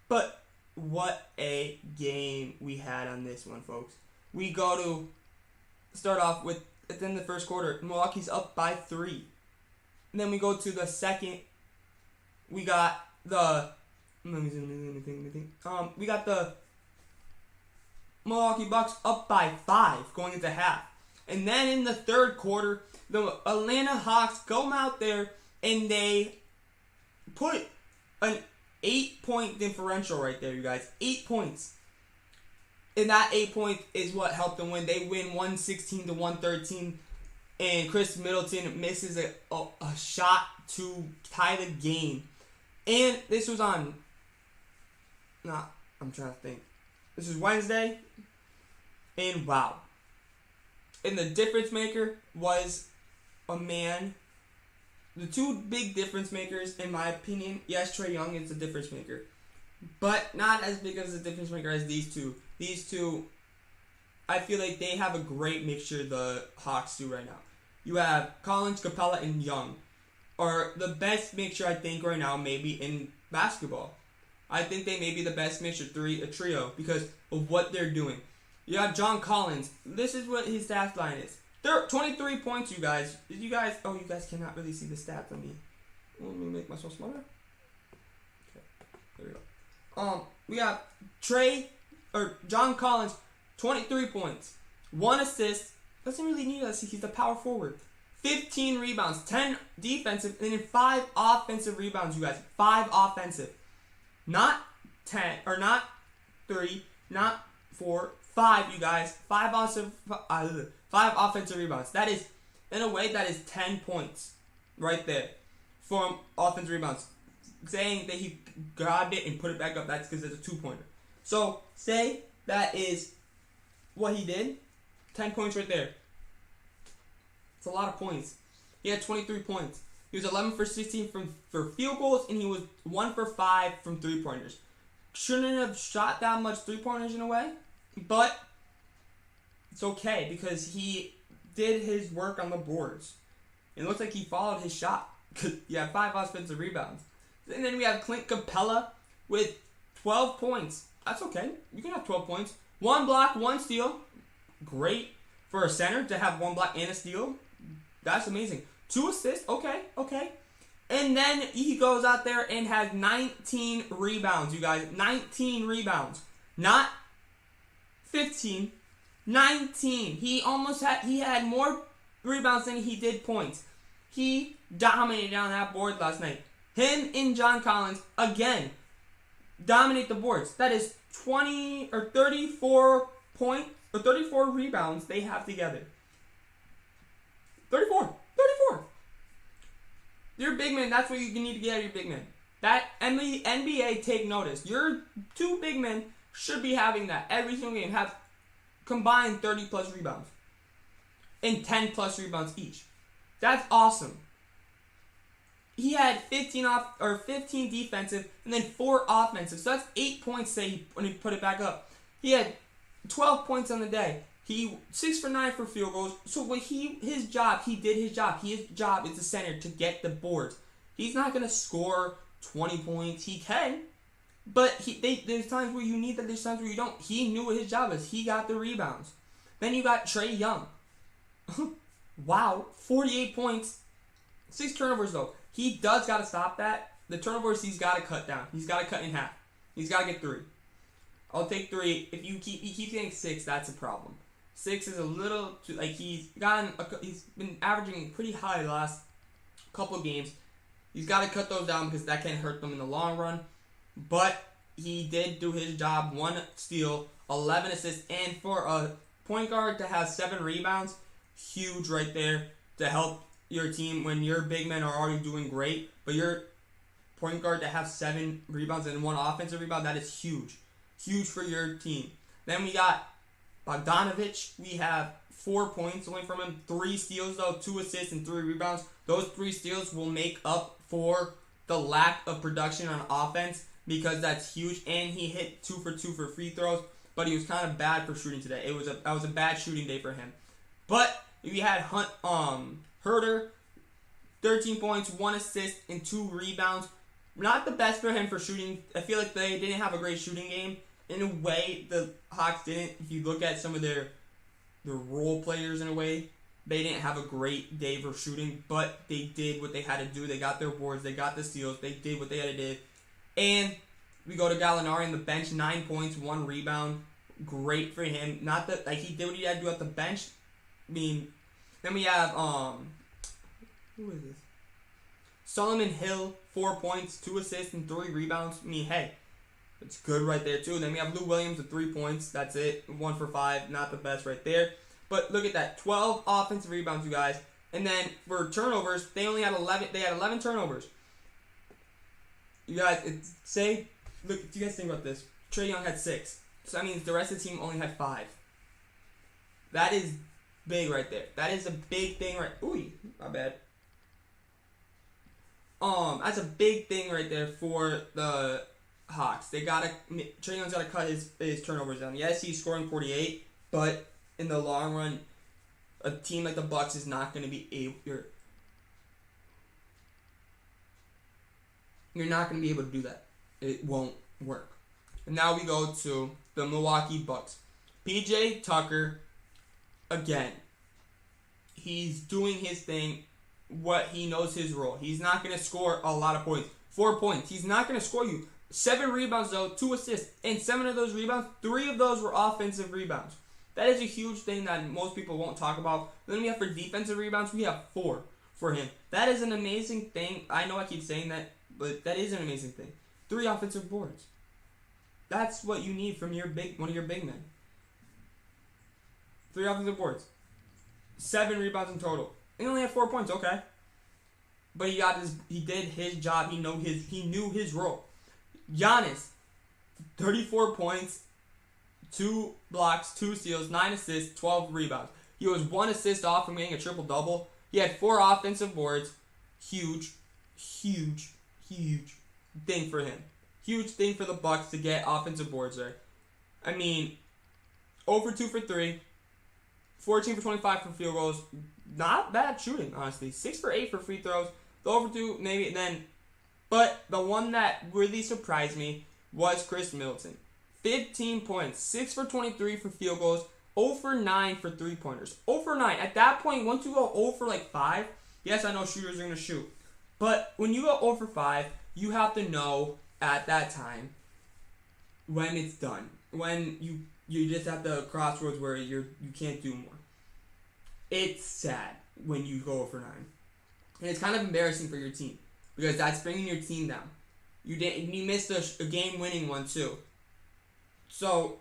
But what a game we had on this one, folks. We go to start off with, at the end of the first quarter, Milwaukee's up by 3. And then we go to the second. We got the Milwaukee Bucks up by 5 going into half. And then in the third quarter, the Atlanta Hawks go out there and they put an 8-point differential right there, you guys. 8 points. And that 8 points is what helped them win. They win 116-113. And Chris Middleton misses a shot to tie the game. And this was on... I'm trying to think. This was Wednesday. And wow. And the difference maker was a man. The two big difference makers, in my opinion, yes, Trae Young is a difference maker. But not as big as a difference maker as these two. These two, I feel like they have a great mixture, the Hawks do right now. You have Collins, Capella, and Young are the best mixture, I think, right now, maybe in basketball. I think they may be the best mixture, a trio, because of what they're doing. You have John Collins. This is what his stat line is. 23 points, you guys. You guys cannot really see the stats on me. Let me make myself smaller. Okay, there we go. We got John Collins, 23 points, 1 assist. Doesn't really need us. He's the power forward. 15 rebounds, 10 defensive, and then 5 offensive rebounds, you guys. 5 offensive. Not 10, or not 3, not 4, 5, you guys. 5 offensive rebounds. That is, in a way, that is 10 points right there from offensive rebounds. Saying that he grabbed it and put it back up, that's because it's a 2-pointer. So, say that is what he did. 10 points right there. It's a lot of points. He had 23 points. He was 11 for 16 for field goals, and he was 1 for 5 from 3-pointers. Shouldn't have shot that much 3-pointers in a way, but it's okay because he did his work on the boards. It looks like he followed his shot. You have 5 offensive rebounds. And then we have Clint Capella with 12 points. That's okay. You can have 12 points. 1 block, 1 steal. Great. For a center to have 1 block and a steal, that's amazing. 2 assists, okay. And then he goes out there and has 19 rebounds, you guys. 19 rebounds. Not 15, 19. He had more rebounds than he did points. He dominated on that board last night. Him and John Collins, again, dominate the boards. That is 20 or 34 points or 34 rebounds they have together. 34. Your big man, that's what you need to get out of your big man. That NBA, take notice. Your 2 big men should be having that every single game. Have combined 30 plus rebounds. And 10 plus rebounds each. That's awesome. He had 15 defensive and then 4 offensive. So that's 8 points when he put it back up. He had 12 points on the day. He 6 for 9 for field goals. So he did his job. His job is the center to get the boards. He's not gonna score 20 points. He can, but there's times where you need that. There's times where you don't. He knew what his job is. He got the rebounds. Then you got Trae Young. Wow, 48 points, 6 turnovers though. He does gotta stop that. The turnovers he's gotta cut down. He's gotta cut in half. He's gotta get 3. I'll take 3. If he keeps getting 6, that's a problem. 6 is a little too, he's been averaging pretty high the last couple of games. He's got to cut those down because that can hurt them in the long run. But he did do his job. 1 steal, 11 assists, and for a point guard to have 7 rebounds, huge right there to help your team when your big men are already doing great. But your point guard to have 7 rebounds and 1 offensive rebound, that is huge. Huge for your team. Then we got Bogdanovich, we have 4 points only from him. 3 steals though, 2 assists and 3 rebounds. Those 3 steals will make up for the lack of production on offense because that's huge. And he hit 2 for 2 for free throws, but he was kind of bad for shooting today. That was a bad shooting day for him. But we had Herter, 13 points, 1 assist, and 2 rebounds. Not the best for him for shooting. I feel like they didn't have a great shooting game. In a way, the Hawks didn't. If you look at some of their role players in a way, they didn't have a great day for shooting, but they did what they had to do. They got their boards. They got the steals. They did what they had to do. And we go to Gallinari on the bench, 9 points, 1 rebound. Great for him. Not that he did what he had to do at the bench. I mean, then we have who is this? Solomon Hill, 4 points, 2 assists, and 3 rebounds. I mean, hey. It's good right there, too. Then we have Lou Williams with 3 points. That's it. 1 for 5. Not the best right there. But look at that. 12 offensive rebounds, you guys. And then for turnovers, they only had 11. They had 11 turnovers. You guys, look, if you guys think about this, Trae Young had 6. So that means the rest of the team only had 5. That is big right there. That is a big thing right. Ooh, my bad. That's a big thing right there for the Hawks. Trae Young's gotta cut his turnovers down. Yes, he's scoring 48, but in the long run, a team like the Bucks is not going to be able. You're not going to be able to do that. It won't work. And now we go to the Milwaukee Bucks. PJ Tucker, again, he's doing his thing. What he knows his role. He's not going to score a lot of points. 4 points. He's not going to score you. 7 rebounds, though, 2 assists. And 7 of those rebounds, 3 of those were offensive rebounds. That is a huge thing that most people won't talk about. Then we have for defensive rebounds, we have 4 for him. That is an amazing thing. I know I keep saying that, but that is an amazing thing. 3 offensive boards. That's what you need from one of your big men. 3 offensive boards. 7 rebounds in total. He only had 4 points, okay. But he did his job. He knew his role. Giannis, 34 points, 2 blocks, 2 steals, 9 assists, 12 rebounds. He was 1 assist off from getting a triple-double. He had 4 offensive boards. Huge, huge, huge thing for him. Huge thing for the Bucks to get offensive boards there. I mean, 0 for 2 for 3, 14 for 25 for field goals. Not bad shooting, honestly. 6 for 8 for free throws. The 0 for 2, maybe, then. But the one that really surprised me was Chris Middleton. 15 points, 6 for 23 for field goals, 0 for 9 for 3-pointers. 0 for 9. At that point, once you go 0 for like 5, yes, I know shooters are going to shoot. But when you go 0 for 5, you have to know at that time when it's done. When you just have the crossroads where you can't do more. It's sad when you go 0 for 9. And it's kind of embarrassing for your team. Because that's bringing your team down. You missed a game-winning one too. So,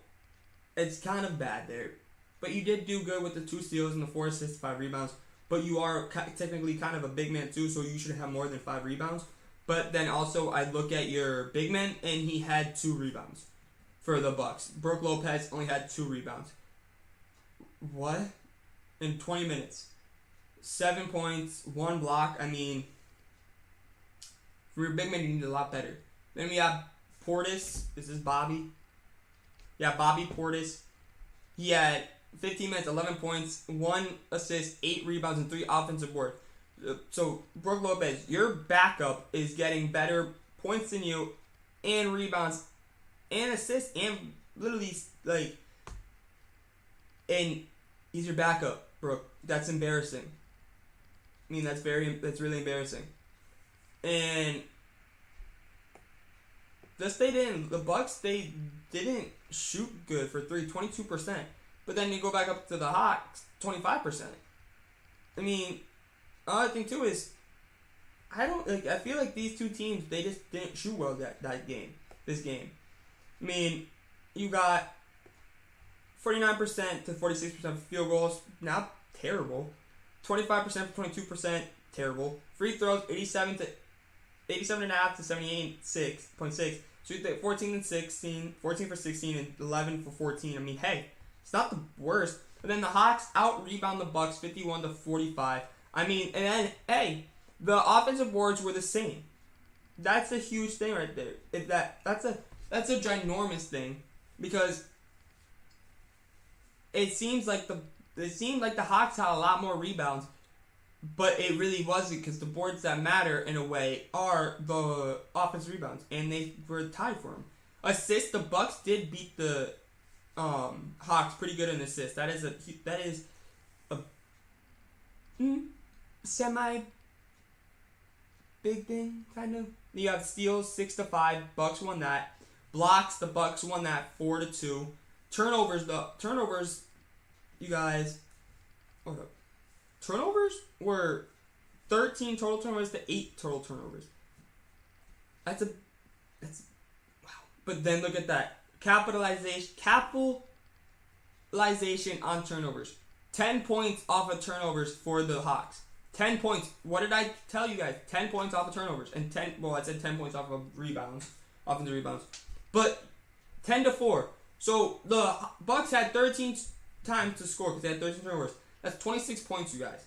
it's kind of bad there. But you did do good with the 2 steals and the 4 assists, 5 rebounds. But you are technically kind of a big man too, so you should have more than 5 rebounds. But then also, I look at your big man, and he had 2 rebounds for the Bucks. Brook Lopez only had 2 rebounds. What? In 20 minutes. 7 points, 1 block. I mean, for your big man, you need a lot better. Then we have Portis. This is Bobby. Yeah, Bobby Portis. He had 15 minutes, 11 points, 1 assist, 8 rebounds, and 3 offensive boards. So, Brook Lopez, your backup is getting better points than you, and rebounds, and assists, and literally, like, and he's your backup, Brook. That's embarrassing. I mean, that's really embarrassing. And the Bucks, they didn't shoot good for 3, 22%. But then you go back up to the Hawks, 25%. I mean, another thing too is, I feel like these two teams, they just didn't shoot well this game. I mean, you got 49% to 46% field goals, not terrible. 25% for 22%, terrible. Free throws, 87.5 to 78.6. Shoot 14 for 16, and 11 for 14. I mean, hey, it's not the worst. But then the Hawks out-rebound the Bucks 51 to 45. I mean, and then, hey, the offensive boards were the same. That's a huge thing right there. That's a ginormous thing, because it seemed like the Hawks had a lot more rebounds, but it really wasn't, because the boards that matter in a way are the offensive rebounds, and they were tied for them. Assists, the Bucks did beat the Hawks pretty good in assists. That is a semi big thing, kind of. You have steals 6-5. Bucks won that. Blocks, the Bucks won that 4-2. Turnovers, you guys. Hold up. Turnovers were 13 total turnovers to 8 total turnovers. That's wow. But then look at that. Capitalization on turnovers. 10 points off of turnovers for the Hawks. 10 points. What did I tell you guys? 10 points off of turnovers. And I said 10 points off of rebounds. Offensive rebounds. But 10-4. So the Bucks had 13 times to score because they had 13 turnovers. That's 26 points, you guys.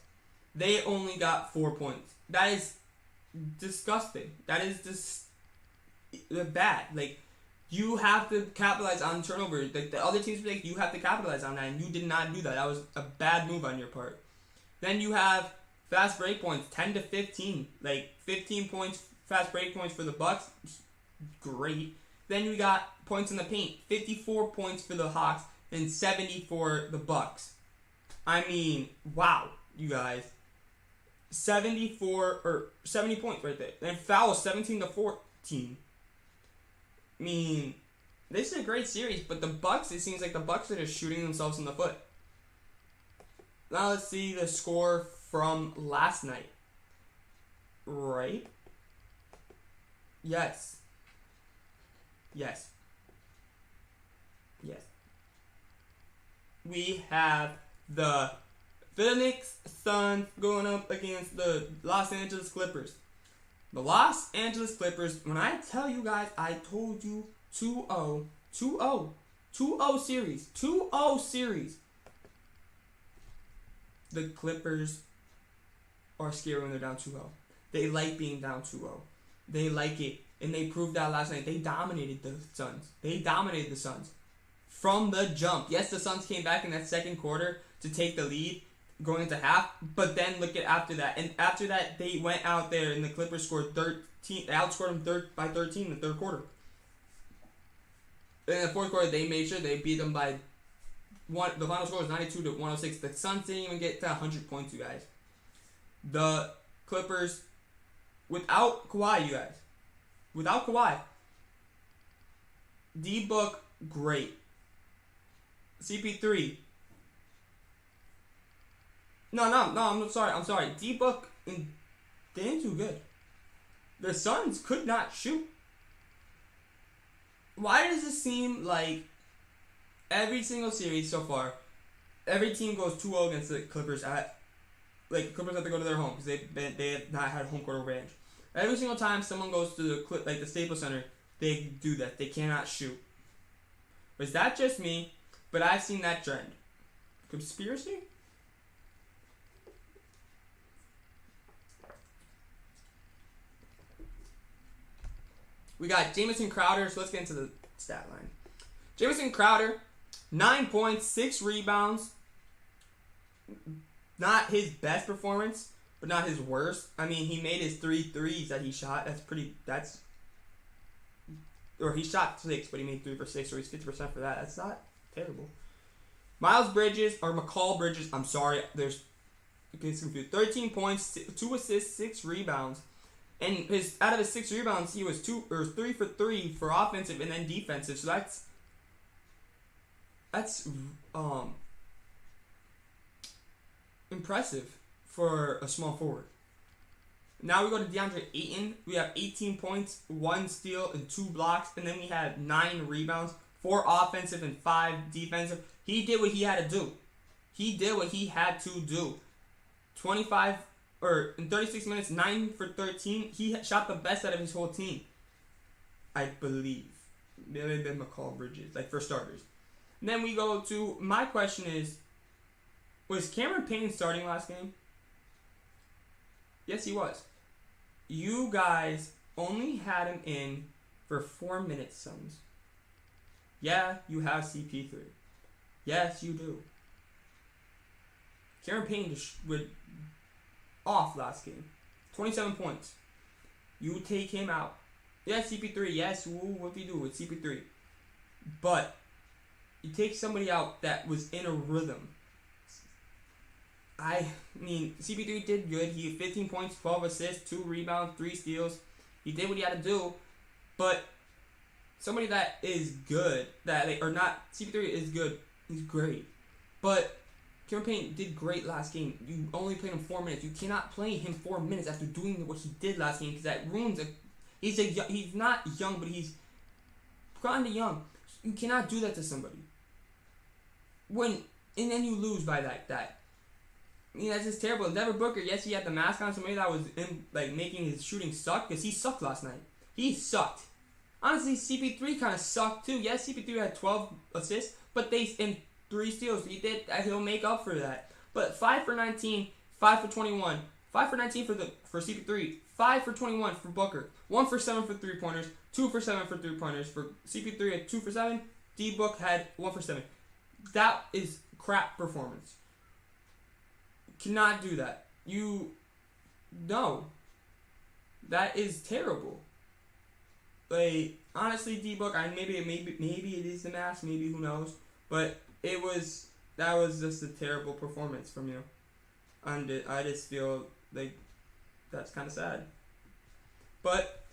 They only got 4 points. That is disgusting. That is just bad. Like, you have to capitalize on turnovers. Like, the other teams, like, you have to capitalize on that, and you did not do that. That was a bad move on your part. Then you have fast break points, 10-15. Like, 15 points, fast break points for the Bucks. Great. Then we got points in the paint, 54 points for the Hawks and 70 for the Bucks. I mean, wow, you guys. 70 points right there. And fouls, 17-14. I mean, this is a great series, but the Bucks, it seems like the Bucks are just shooting themselves in the foot. Now let's see the score from last night. Right? Yes. We have the Phoenix Suns going up against the Los Angeles Clippers. The Los Angeles Clippers, when I tell you guys, I told you 2-0 series. 2-0 series. The Clippers are scary when they're down 2-0. They like being down 2-0. They like it. And they proved that last night. They dominated the Suns. From the jump. Yes, the Suns came back in that second quarter to take the lead going into half. But then look at after that. And after that, they went out there and the Clippers scored 13. They outscored them by 13 in the third quarter. In the fourth quarter, they made sure they beat them by the final score was 92-106. The Suns didn't even get to 100 points, you guys. The Clippers, without Kawhi, you guys. Without Kawhi. D-Book, great. CP3. No, I'm sorry. D-Book, they didn't do good. The Suns could not shoot. Why does it seem like every single series so far, every team goes 2-0 against the Clippers Clippers have to go to their home because they have not had home court advantage. Every single time someone goes to the Staples Center, they do that. They cannot shoot. Is that just me? But I've seen that trend. Conspiracy? We got Jamison Crowder, so let's get into the stat line. Jamison Crowder, 9 points, 6 rebounds. Not his best performance, but not his worst. I mean, he made his 3 threes that he shot. Or he shot 6, but he made 3 for 6, so he's 50% for that. That's not terrible. McCall Bridges, I'm sorry, it's confused. 13 points, 2 assists, 6 rebounds. And out of his 6 rebounds, he was 3 for 3 for offensive and then defensive. So that's impressive for a small forward. Now we go to DeAndre Ayton. We have 18 points, 1 steal, and 2 blocks. And then we have 9 rebounds, 4 offensive and 5 defensive. He did what he had to do. in 36 minutes, 9 for 13. He shot the best out of his whole team, I believe. Maybe than McCall Bridges, for starters. And then we go to, my question is, was Cameron Payne starting last game? Yes, he was. You guys only had him in for 4 minutes, Suns. Yeah, you have CP3. Yes, you do. Cameron Payne just went off last game. 27 points. You take him out. Yes, CP3. Yes, what do you do with CP3? But you take somebody out that was in a rhythm. I mean, CP3 did good. He had 15 points, 12 assists, 2 rebounds, 3 steals. He did what he had to do. But somebody that is good, CP3 is good. He's great. But Cameron Payne did great last game. You only played him 4 minutes. You cannot play him 4 minutes after doing what he did last game because that ruins he's not young, but he's kind of young. You cannot do that to somebody. And then you lose by that. I mean, that's just terrible. Devin Booker, yes, he had the mask on. Somebody that was making his shooting suck because he sucked last night. He sucked. Honestly, CP3 kind of sucked too. Yes, CP3 had 12 assists, but in 3 steals. He'll make up for that. But 5 for 19, 5 for 21, 5 for 19 for CP3, 5 for 21 for Booker, 1 for 7 for 3-pointers, 2 for 7 for 3-pointers. For CP3 had 2 for 7. D-Book had 1 for 7. That is crap performance. Cannot do that. No. That is terrible. Honestly, D-Book, maybe it is the mask, maybe who knows, but that was just a terrible performance from you. And I just feel like that's kind of sad. But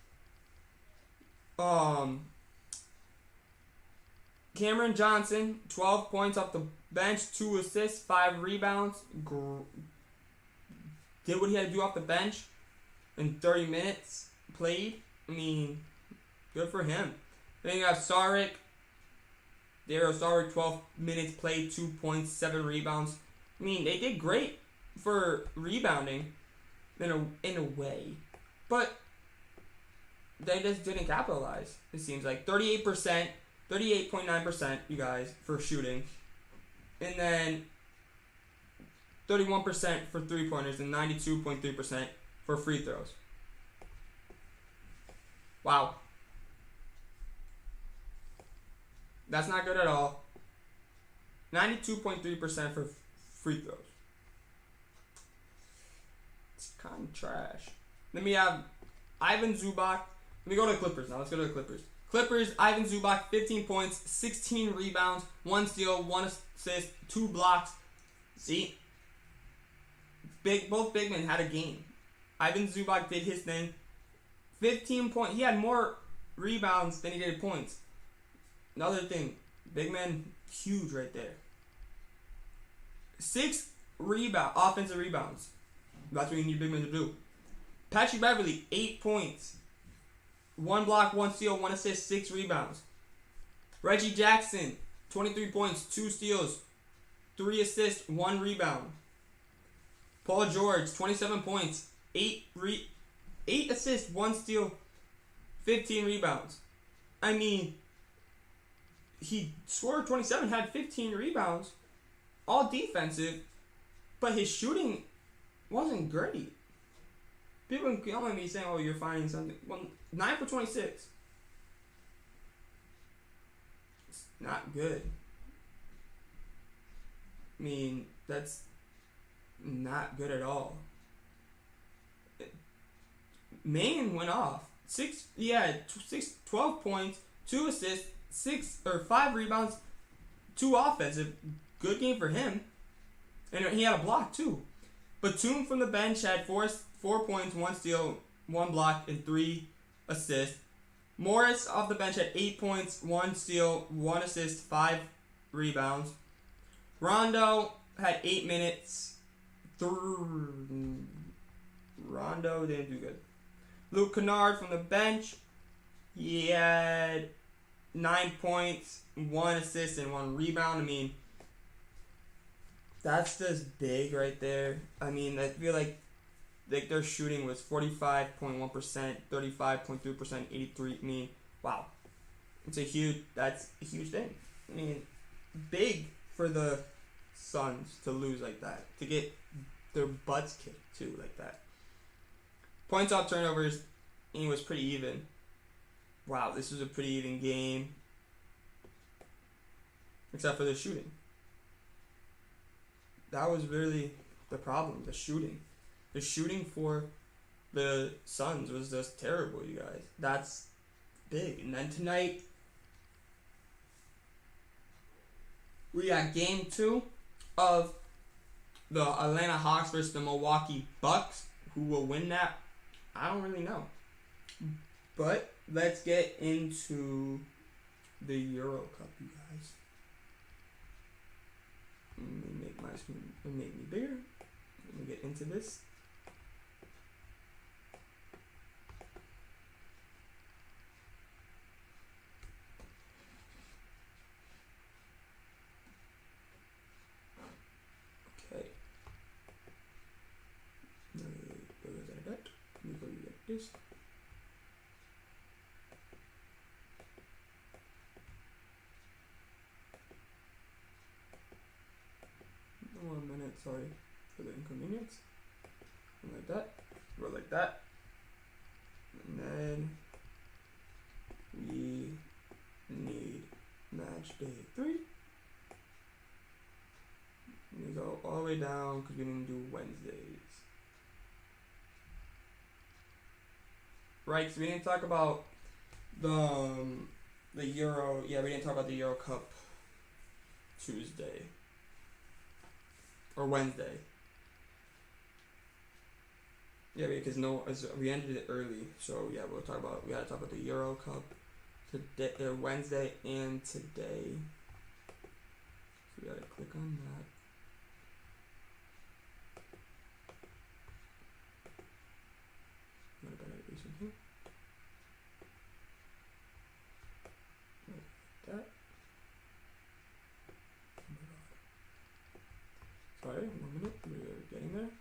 Cameron Johnson, 12 points off the bench, 2 assists, 5 rebounds. Did what he had to do off the bench in 30 minutes played. I mean, good for him. Then you have Saric. Dario Saric, 12 minutes played, 2 points, 7 rebounds. I mean, they did great for rebounding in a way. But they just didn't capitalize, it seems like. 38%, 38.9%, you guys, for shooting. And then 31% for 3-pointers and 92.3% for free throws. Wow. That's not good at all. 92.3% for free throws. It's kind of trash. Then we have Ivan Zubac. Let me go to the Clippers now. Let's go to the Clippers. Clippers, Ivan Zubac, 15 points, 16 rebounds, 1 steal, 1 assist, 2 blocks. See? Both big men had a game. Ivan Zubac did his thing. 15 points. He had more rebounds than he did points. Another thing. Big man, huge right there. 6 offensive rebounds. That's what you need big men to do. Patrick Beverly, 8 points. 1 block, 1 steal, 1 assist, 6 rebounds. Reggie Jackson, 23 points, 2 steals, 3 assists, 1 rebound. Paul George, 27 points, 8 assists, 1 steal, 15 rebounds. I mean, he scored 27, had 15 rebounds, all defensive, but his shooting wasn't great. People can come at me saying, oh, you're finding something. Well, 9 for 26. It's not good. I mean, that's not good at all. Maine went off. 12 points, 2 assists, 5 rebounds, 2 offensive. Good game for him. And he had a block too. Batum from the bench had 4 points, 1 steal, 1 block, and 3 assists. Morris off the bench had 8 points, 1 steal, 1 assist, 5 rebounds. Rondo had 8 minutes. Rondo didn't do good. Luke Kennard from the bench, he had 9 points, 1 assist, and 1 rebound. I mean, that's just big right there. I mean, I feel like their shooting was 45.1%, 35.3%, 83. I mean, wow. That's a huge thing. I mean, big for the Suns to lose like that. To get their butts kicked too like that. Points off turnovers, it was pretty even. Wow, this was a pretty even game. Except for the shooting. That was really the problem, the shooting. The shooting for the Suns was just terrible, you guys. That's big. And then tonight, we got game 2 of the Atlanta Hawks versus the Milwaukee Bucks. Who will win that? I don't really know. But let's get into the Euro Cup, you guys. Let me make my screen make me bigger. Let me get into this. Okay. Let me go like this. One minute, sorry for the inconvenience. And like that, go like that, and then we need match day 3. We go all the way down because we didn't do Wednesdays. Right, so we didn't talk about the Euro. Yeah, we didn't talk about the Euro Cup Tuesday. Or Wednesday. Yeah, because we ended it early, so yeah, we gotta talk about the Euro Cup today, Wednesday and today. So we gotta click on that. Not a bad idea, something. Like that. Sorry, 1 minute, we're getting there.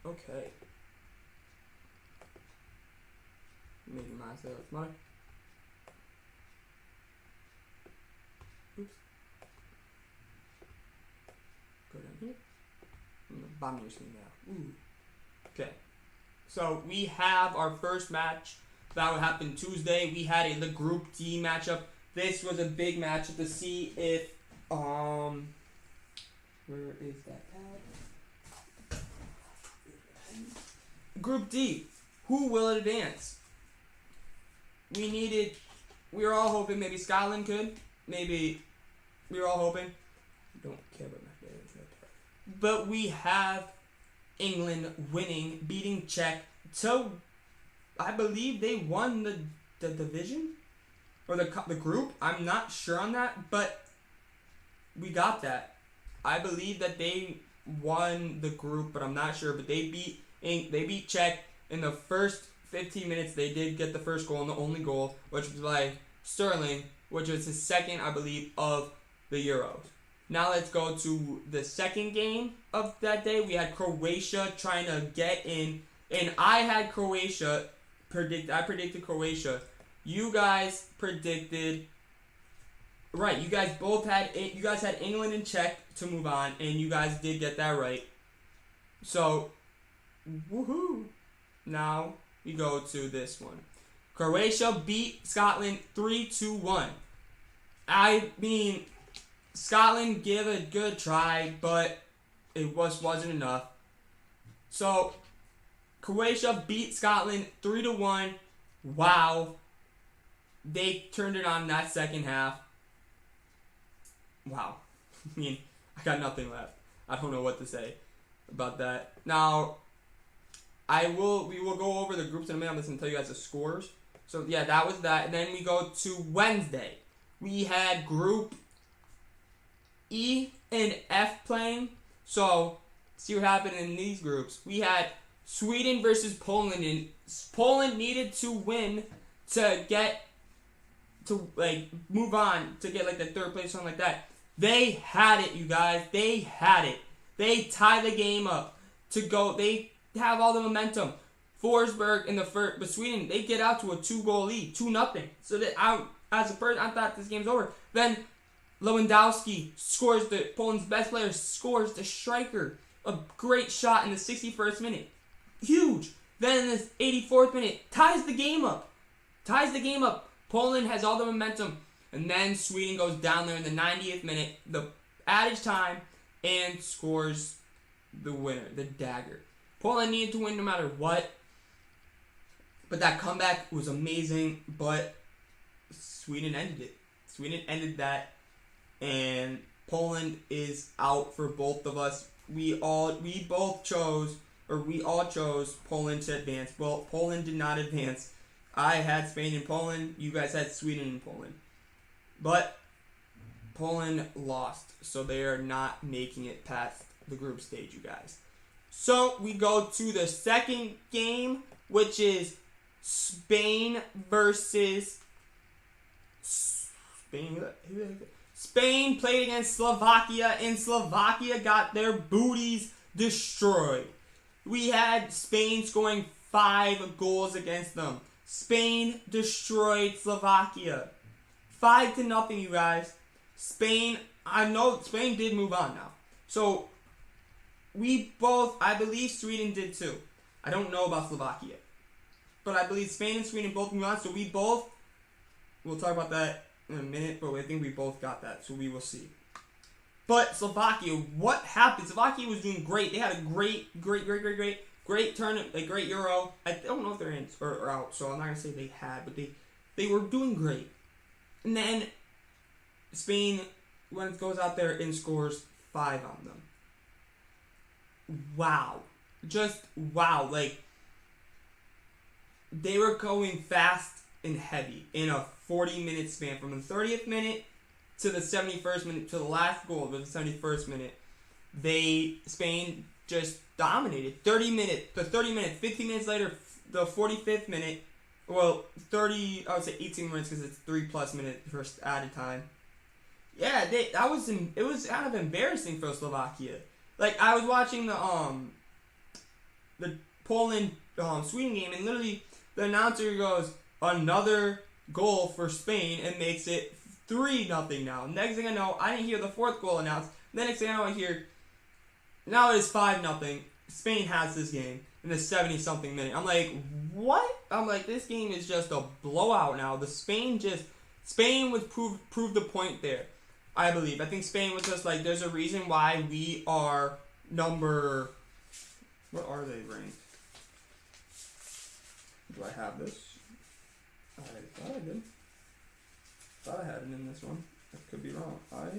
Okay. Making myself smart. Oops. bombers me now. Ooh. Okay. So we have our first match that would happen Tuesday. We had the Group D matchup. This was a big matchup to see if where is that pad? Group D. Who will advance? We were all hoping maybe Scotland could. Maybe we were all hoping. Don't care about my feelings. But we have England winning, beating Czech. So I believe they won the division or the group. I'm not sure on that, but we got that. I believe that they won the group, but I'm not sure. But they beat Czech in the first 15 minutes. They did get the first goal and the only goal, which was by Sterling, which was his second, I believe, of the Euros. Now let's go to the second game of that day. We had Croatia trying to get in, and I had Croatia I predicted Croatia. You guys predicted right. You guys had England and Czech to move on, and you guys did get that right. So, woohoo! Now we go to this one. Croatia beat Scotland 3-1. I mean, Scotland gave a good try, but it wasn't enough. So, Croatia beat Scotland 3-1. Wow. They turned it on in that second half. Wow. I mean, I got nothing left. I don't know what to say about that. Now, we will go over the groups in a minute. I'm just going to tell you guys the scores. So, yeah, that was that. And then we go to Wednesday. We had Group E and F playing. So, see what happened in these groups. We had Sweden versus Poland, and Poland needed to win to move on to get the third place, something like that. They had it, you guys. They had it. They tied the game up to go. They have all the momentum. Forsberg in the first, but Sweden, they get out to a 2-goal lead, 2-0. So that as a person, I thought this game's over. Then Lewandowski scores Poland's best player scores the striker. A great shot in the 61st minute. Huge. Then in the 84th minute, ties the game up. Poland has all the momentum. And then Sweden goes down there in the 90th minute, the added time, and scores the winner, the dagger. Poland needed to win no matter what. But that comeback was amazing. But Sweden ended it. Sweden ended that. And Poland is out for both of us. We all chose Poland to advance. Well, Poland did not advance. I had Spain and Poland. You guys had Sweden and Poland. But Poland lost. So they are not making it past the group stage, you guys. So we go to the second game, which is Spain versus Spain played against Slovakia, and Slovakia got their booties destroyed. We had Spain scoring 5 goals against them. Spain destroyed Slovakia. 5-0, you guys. I know Spain did move on now. So, I believe Sweden did too. I don't know about Slovakia. But I believe Spain and Sweden both moved on, so we'll talk about that in a minute, but I think we both got that, so we will see. But Slovakia, what happened? Slovakia was doing great. They had a great tournament, a great Euro. I don't know if they're in or out, so I'm not going to say they had, but they were doing great. And then Spain goes out there and scores 5 on them. Wow. Just wow. They were going fast and heavy in a 40-minute span. From the 30th minute to the 71st minute to the last goal of the 71st minute, Spain just dominated. 30 minutes, 15 minutes later, the 45th minute, I would say 18 minutes because it's 3+ minutes first added time. Yeah, it was kind of embarrassing for Slovakia. I was watching the Poland Sweden game, and literally the announcer goes, another goal for Spain, and makes it 3-0 now. Next thing I know, I didn't hear the 4th goal announced. The next thing I know, I hear Now it is 5-0. Spain has this game in the 70-something minute. I'm like, what? I'm like, this game is just a blowout now. Spain would prove the point there, I believe. I think Spain was just like, there's a reason why we are number... What are they ranked? Do I have this? I thought I did. Thought I had it in this one. I could be wrong. I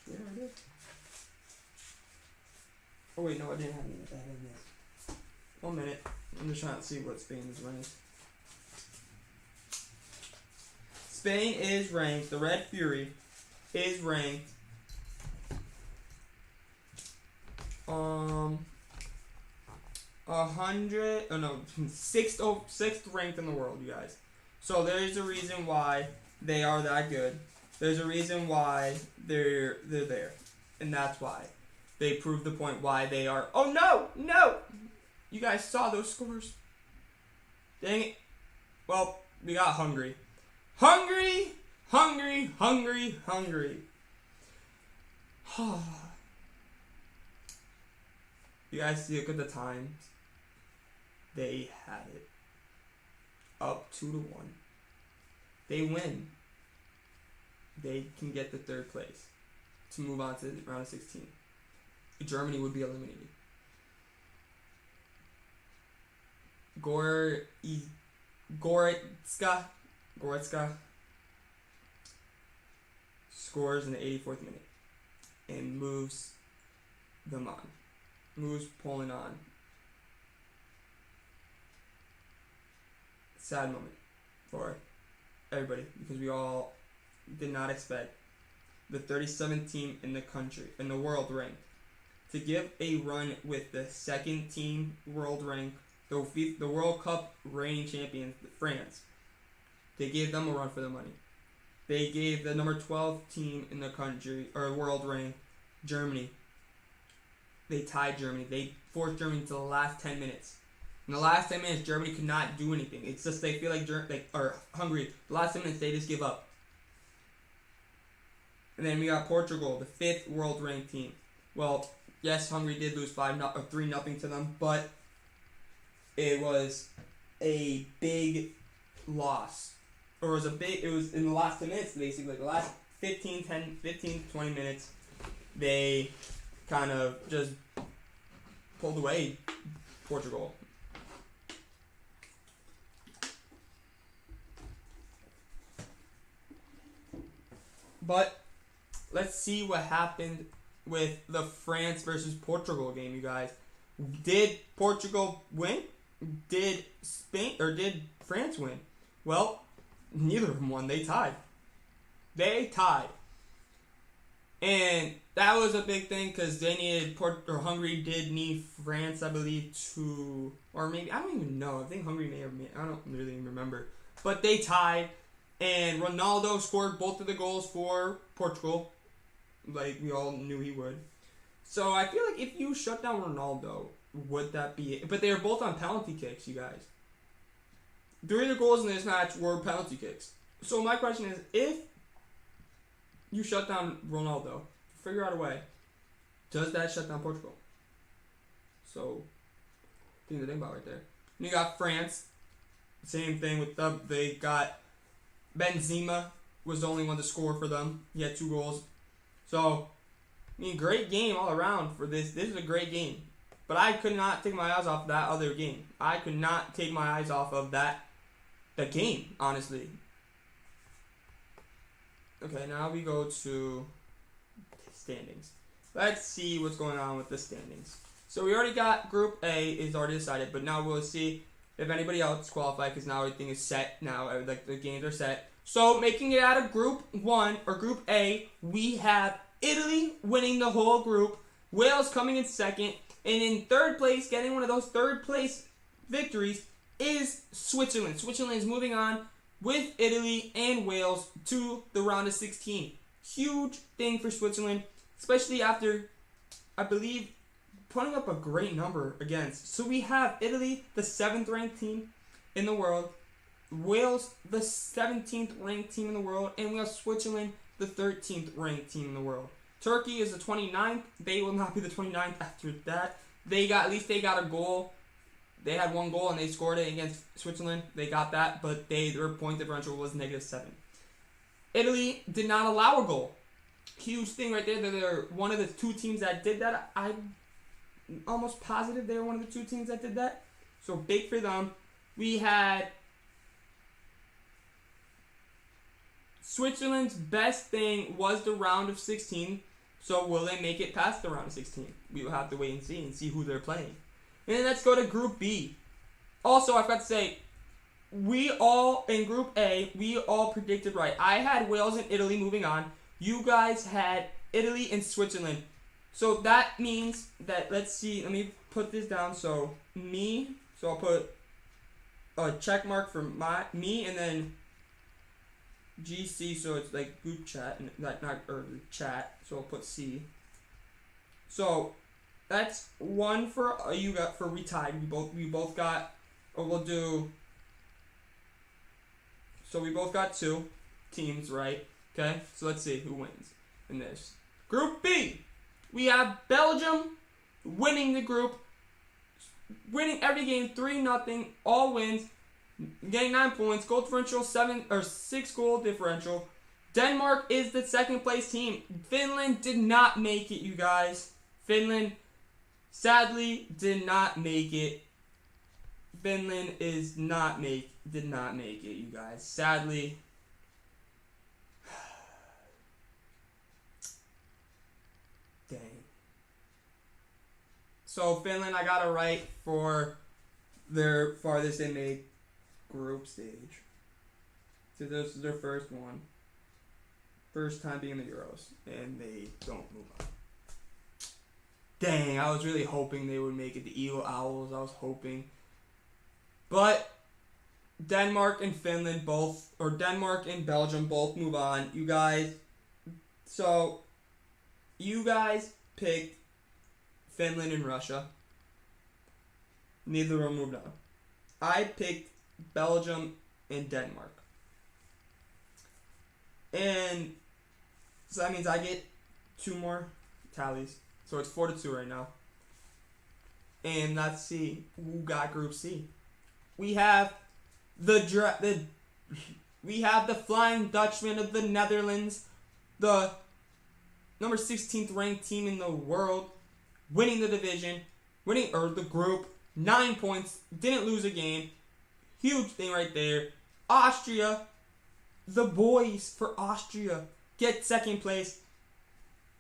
swear I did. Oh wait, no, I didn't have it in this. 1 minute. I'm just trying to see what Spain is ranked. Spain is ranked. The Red Fury is ranked. Sixth ranked in the world, you guys. So there's a reason why they are that good. There's a reason why they're there, and that's why they prove the point why they are. Oh no! You guys saw those scores. Dang it. Well, we got Hungary. Hungary. You guys look at the times. They had it. Up 2-1. They win. They can get the 3rd place to move on to the round of 16. Germany would be eliminated. Goretzka scores in the 84th minute and moves them on. Moves Poland on. Sad moment for everybody because we all did not expect the 37th team in the world rank to give a run with the 2nd team world rank, the World Cup reigning champions, France. They gave them a run for the money. They gave the number 12 team in the country, or world rank, Germany. They tied Germany. They forced Germany to the last 10 minutes. In the last 10 minutes, Germany could not do anything. It's just they feel like Hungary. The last 10 minutes, they just give up. And then we got Portugal, the 5th world ranked team. Well, yes, Hungary did lose 3-0 to them, but it was a big loss. It was in the last 10 minutes, basically. The last 15, 20 minutes, they kind of just pulled away Portugal. But let's see what happened with the France versus Portugal game, you guys. Did Portugal win? Did Spain or did France win? Well, neither of them won. They tied. And that was a big thing because they needed Hungary did need France, I believe, or maybe I don't even know. I think Hungary I don't really remember. But they tied, and Ronaldo scored both of the goals for Portugal, like we all knew he would. So I feel like if you shut down Ronaldo, would that be it? But they were both on penalty kicks, you guys. 3 of the goals in this match were penalty kicks. So my question is, if you shut down Ronaldo, figure out a way, does that shut down Portugal? So, thing to think about right there. And you got France. Same thing with them. They got Benzema was the only one to score for them. He had 2 goals. So, I mean, great game all around for this. This is a great game. But I could not take my eyes off that other game. I could not take my eyes off of the game, honestly. Okay, now we go to standings. Let's see what's going on with the standings. So we already got Group A is already decided, but now we'll see if anybody else qualified because now everything is set. Now, like the games are set. So making it out of Group 1 or Group A, we have Italy winning the whole group, Wales coming in 2nd, and in 3rd place, getting one of those 3rd place victories, is Switzerland. Switzerland is moving on with Italy and Wales to the round of 16. Huge thing for Switzerland, especially after, I believe, putting up a great number against. So we have Italy, the 7th ranked team in the world, Wales, the 17th ranked team in the world, and we have Switzerland, the 13th ranked team in the world. Turkey is the 29th. They will not be the 29th after that. At least they got a goal. They had one goal and they scored it against Switzerland. They got that, but their point differential was -7. Italy did not allow a goal. Huge thing right there. They're one of the 2 teams that did that. I'm almost positive they were one of the 2 teams that did that. So big for them. We had Switzerland's best thing was the round of 16. So will they make it past the round of 16? We will have to wait and see who they're playing. And then let's go to Group B. Also, I forgot to say, in Group A, we all predicted right. I had Wales and Italy moving on. You guys had Italy and Switzerland. So that means that, let's see, let me put this down. So I'll put a check mark for me, and then GC, so it's like group chat, and chat, so I'll put C. So that's 1 for you got for we tied. We both got, or we'll do. So we both got 2 teams, right? Okay, so let's see who wins in this. Group B, we have Belgium winning the group, winning every game 3-0, all wins, getting 9 points, goal differential 6 goal differential. Denmark is the 2nd place team. Finland did not make it, you guys. Finland sadly did not make it. Finland did not make it, you guys. Sadly. Dang. So Finland, I got it right for their farthest they made group stage. So this is their first one. First time being in the Euros. And they don't move on. Dang, I was really hoping they would make it. The Eagle Owls, I was hoping. But Denmark and Finland both, or Denmark and Belgium both move on. You guys picked Finland and Russia. Neither of them moved on. I picked Belgium and Denmark. And so that means I get 2 more tallies. So it's 4-2 right now. And let's see who got Group C. We have the Flying Dutchman of the Netherlands, the number 16th ranked team in the world, winning the division, the group, 9 points, didn't lose a game. Huge thing right there. Austria, the boys for Austria get 2nd place.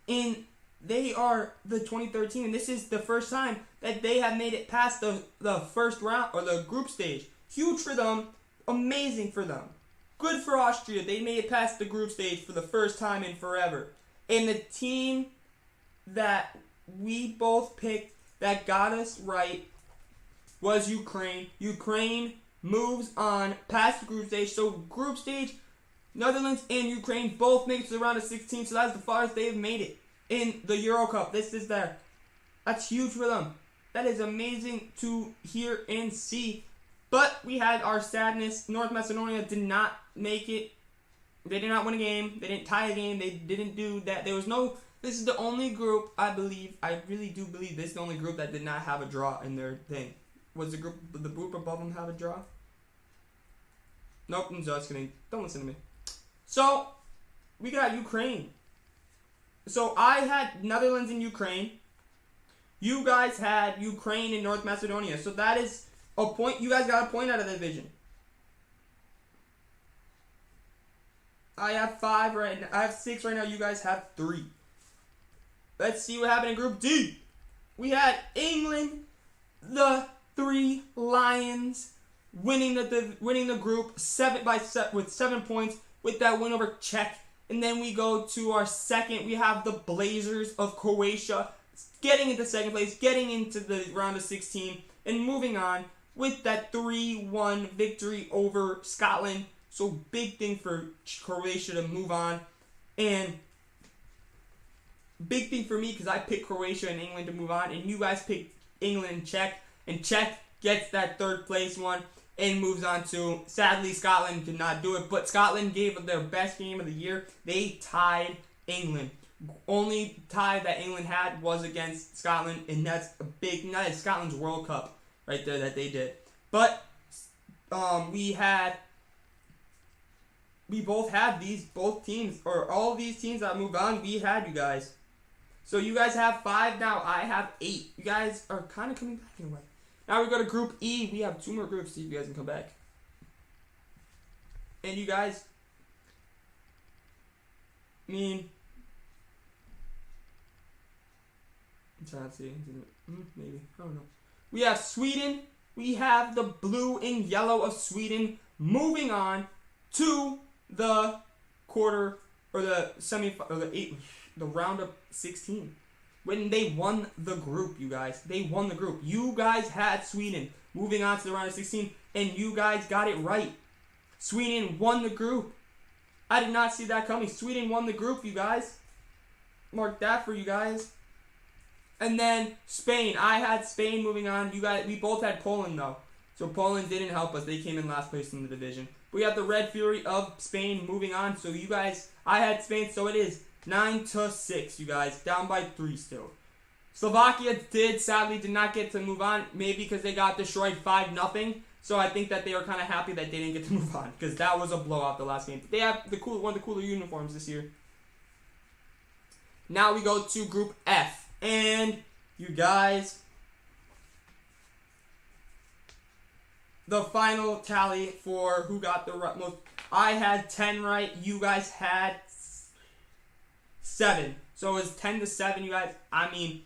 And they are the 2013, and this is the first time that they have made it past the first round, or the group stage. Huge for them. Amazing for them. Good for Austria. They made it past the group stage for the first time in forever. And the team that we both picked that got us right was Ukraine. Ukraine moves on past the group stage. So group stage, Netherlands and Ukraine both make it to the round of 16. So that's the farthest they've made it in the Euro Cup. That's huge for them. That is amazing to hear and see. But we had our sadness. North Macedonia did not make it. They did not win a game. They didn't tie a game. They didn't do that. This is the only group, I really do believe this is the only group that did not have a draw in their thing. Was the group above them have a draw? Nope, I'm just kidding. Don't listen to me. So, we got Ukraine. So, I had Netherlands and Ukraine. You guys had Ukraine and North Macedonia. So, that is a point. You guys got a point out of the division. I have 5 right now. I have 6 right now. You guys have 3. Let's see what happened in Group D. We had England, the 3 Lions, winning the group with 7 points with that win over Czech. And then we go to our second. We have the Blazers of Croatia getting into 2nd place, getting into the round of 16, and moving on with that 3-1 victory over Scotland. So big thing for Croatia to move on. And big thing for me because I picked Croatia and England to move on. And you guys picked England and Czech. And Czech gets that 3rd place one and moves on to, sadly, Scotland did not do it. But Scotland gave their best game of the year. They tied England. Only tie that England had was against Scotland, and that's a big night. Scotland's World Cup right there that they did. But we both had both teams, or all of these teams that moved on, we had you guys. So you guys have 5 now. I have 8. You guys are kind of coming back in a way. Now we go to Group E. We have 2 more groups. See if you guys can come back. And you guys, I mean, I'm trying to see. Maybe. I don't know. We have Sweden. We have the blue and yellow of Sweden moving on to the quarter, or the semi, or the round of 16. When they won the group, you guys. They won the group. You guys had Sweden moving on to the round of 16, and you guys got it right. Sweden won the group. I did not see that coming. Sweden won the group, you guys. Mark that for you guys. And then Spain. I had Spain moving on. You guys, we both had Poland, though. So Poland didn't help us. They came in last place in the division. We have the Red Fury of Spain moving on. So you guys, I had Spain, so it is 9-6, you guys. Down by 3 still. Slovakia sadly did not get to move on. Maybe because they got destroyed 5-0. So I think that they were kind of happy that they didn't get to move on, because that was a blowout the last game. They have one of the cooler uniforms this year. Now we go to Group F. And you guys, the final tally for who got the most. I had 10 right. You guys had 7. So it was 10-7, you guys. I mean,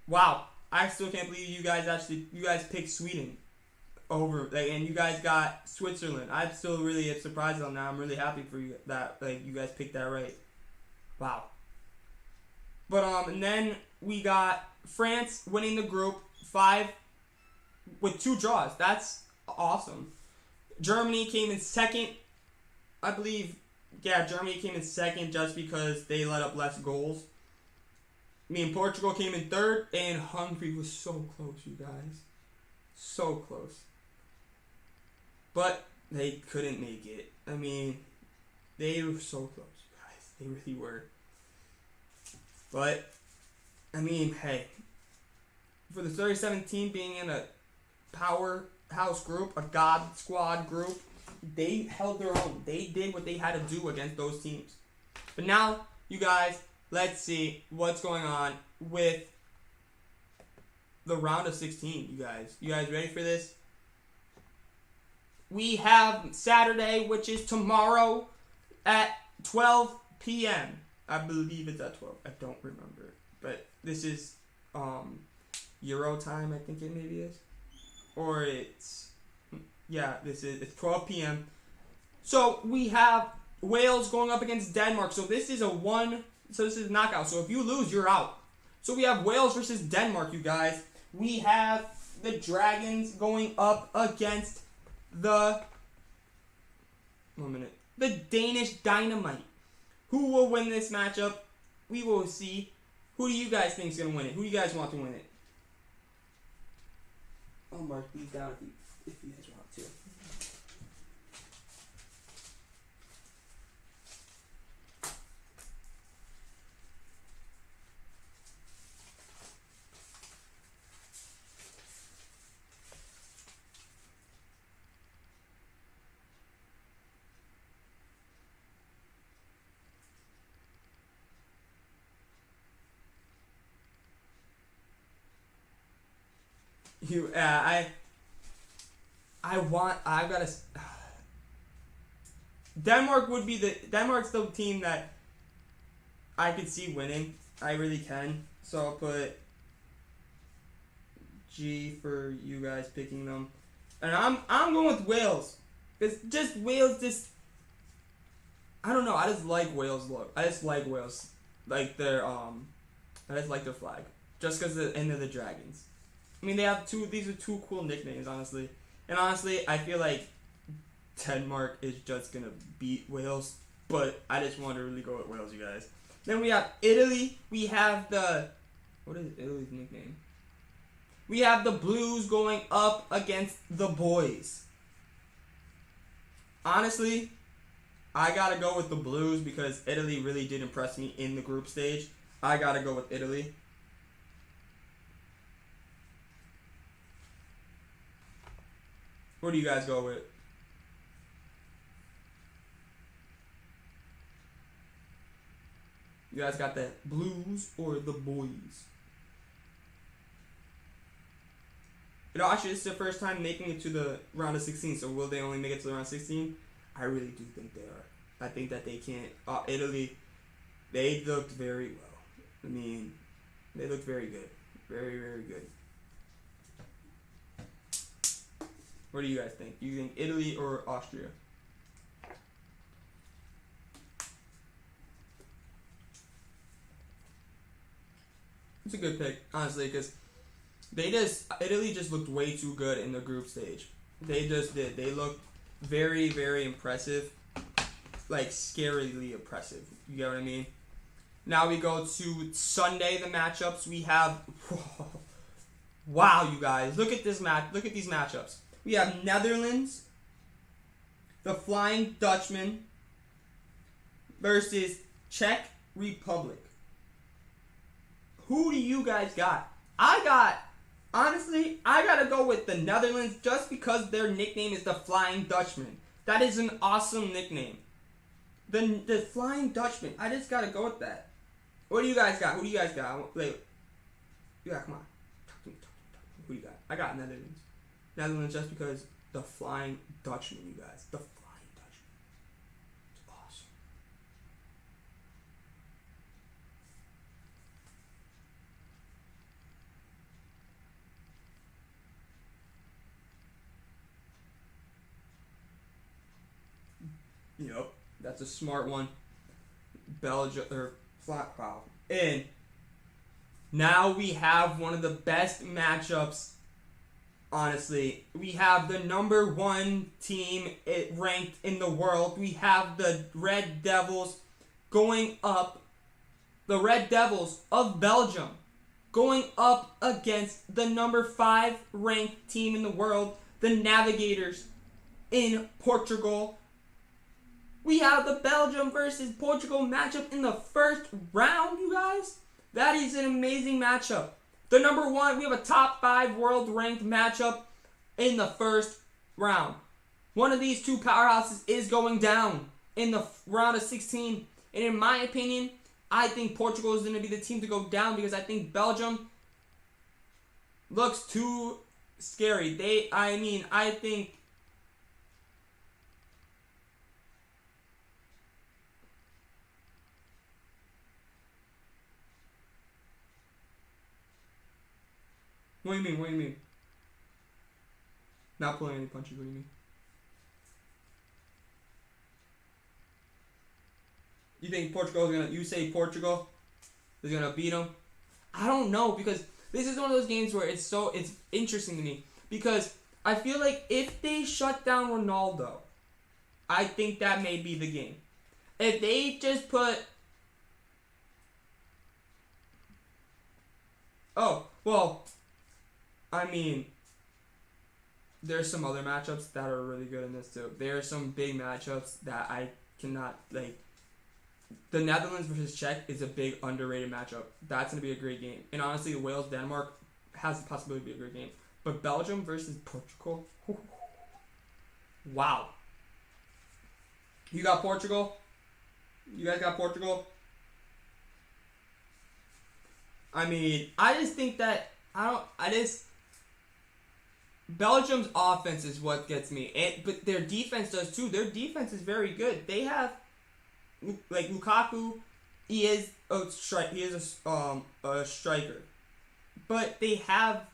wow. I still can't believe you guys picked Sweden over, and you guys got Switzerland. I'm still really surprised on that. I'm really happy for you that you guys picked that right. Wow. But and then we got France winning the group 5 with 2 draws. That's awesome. Germany came in second, I believe. Yeah, Germany came in second just because they let up less goals. Portugal came in third, and Hungary was so close, you guys. So close. But they couldn't make it. I mean, they were so close, guys. They really were. But, I mean, hey. For the 37th team being in a powerhouse group, a God Squad group, they held their own. They did what they had to do against those teams. But now, you guys, let's see what's going on with the round of 16, you guys. You guys ready for this? We have Saturday, which is tomorrow at 12 p.m. I believe it's at 12. I don't remember. But this is Euro time, I think it maybe is. Or it's, yeah, it's 12 p.m. So we have Wales going up against Denmark. So this is this is knockout. So if you lose, you're out. So we have Wales versus Denmark, you guys. We have the Dragons going up against the Danish Dynamite. Who will win this matchup? We will see. Who do you guys think is going to win it? Who do you guys want to win it? I'll mark these down if you guys want to. Denmark's the team that I could see winning. I really can. So I'll put G for you guys picking them. And I'm going with Wales. It's Wales I don't know, I just like Wales look. I just like Wales. Like their I just like their flag. Just because of the end of the Dragons. I mean, these are 2 cool nicknames, honestly. And honestly, I feel like Denmark is just going to beat Wales. But I just want to really go with Wales, you guys. Then we have Italy. We have what is Italy's nickname? We have the Blues going up against the Boys. Honestly, I gotta go with the Blues because Italy really did impress me in the group stage. I gotta go with Italy. What do you guys go with? You guys got the Blues or the boys? Actually, this is the first time making it to the round of 16, so will they only make it to the round of 16? I really do think they are. I think that they can't. Italy, they looked very well. I mean, they looked very good. Very, very good. What do you guys think? Do you think Italy or Austria? It's a good pick, honestly, because Italy just looked way too good in the group stage. They just did. They looked very, very impressive. Like, scarily impressive. You get what I mean? Now we go to Sunday, the matchups. We have... Wow, you guys. Look at this Look at these matchups. We have Netherlands, the Flying Dutchman, versus Czech Republic. Who do you guys got? Honestly, I gotta go with the Netherlands just because their nickname is the Flying Dutchman. That is an awesome nickname. The Flying Dutchman. I just gotta go with that. What do you guys got? Who do you guys got? Wait. Yeah, come on. Talk to me. Who do you got? I got Netherlands. Netherlands just because the Flying Dutchman, you guys. The Flying Dutchman. It's awesome. Yep, that's a smart one. Belgium or flat wow. And now we have one of the best matchups. Honestly, we have the number 1 team ranked in the world. We have the Red Devils going up. The Red Devils of Belgium going up against the number 5 ranked team in the world, the Navigators in Portugal. We have the Belgium versus Portugal matchup in the first round, you guys. That is an amazing matchup. The number 1, we have a top 5 world ranked matchup in the first round. One of these two powerhouses is going down in the round of 16. And in my opinion, I think Portugal is going to be the team to go down because I think Belgium looks too scary. I think... What do you mean? What do you mean? Not pulling any punches, what do you mean? You think Portugal is gonna... You say Portugal is gonna beat them? I don't know, because this is one of those games where it's interesting to me. Because I feel like if they shut down Ronaldo, I think that may be the game. If they just put... Oh, well... I mean, there's some other matchups that are really good in this too. There are some big matchups that I cannot, like, the Netherlands versus Czech is a big underrated matchup. That's going to be a great game. And honestly, Wales-Denmark has the possibility to be a great game. But Belgium versus Portugal, wow. You got Portugal? You guys got Portugal? I mean, I just think that, Belgium's offense is what gets me, but their defense does too. Their defense is very good. They have, like, Lukaku. He is a striker, but they have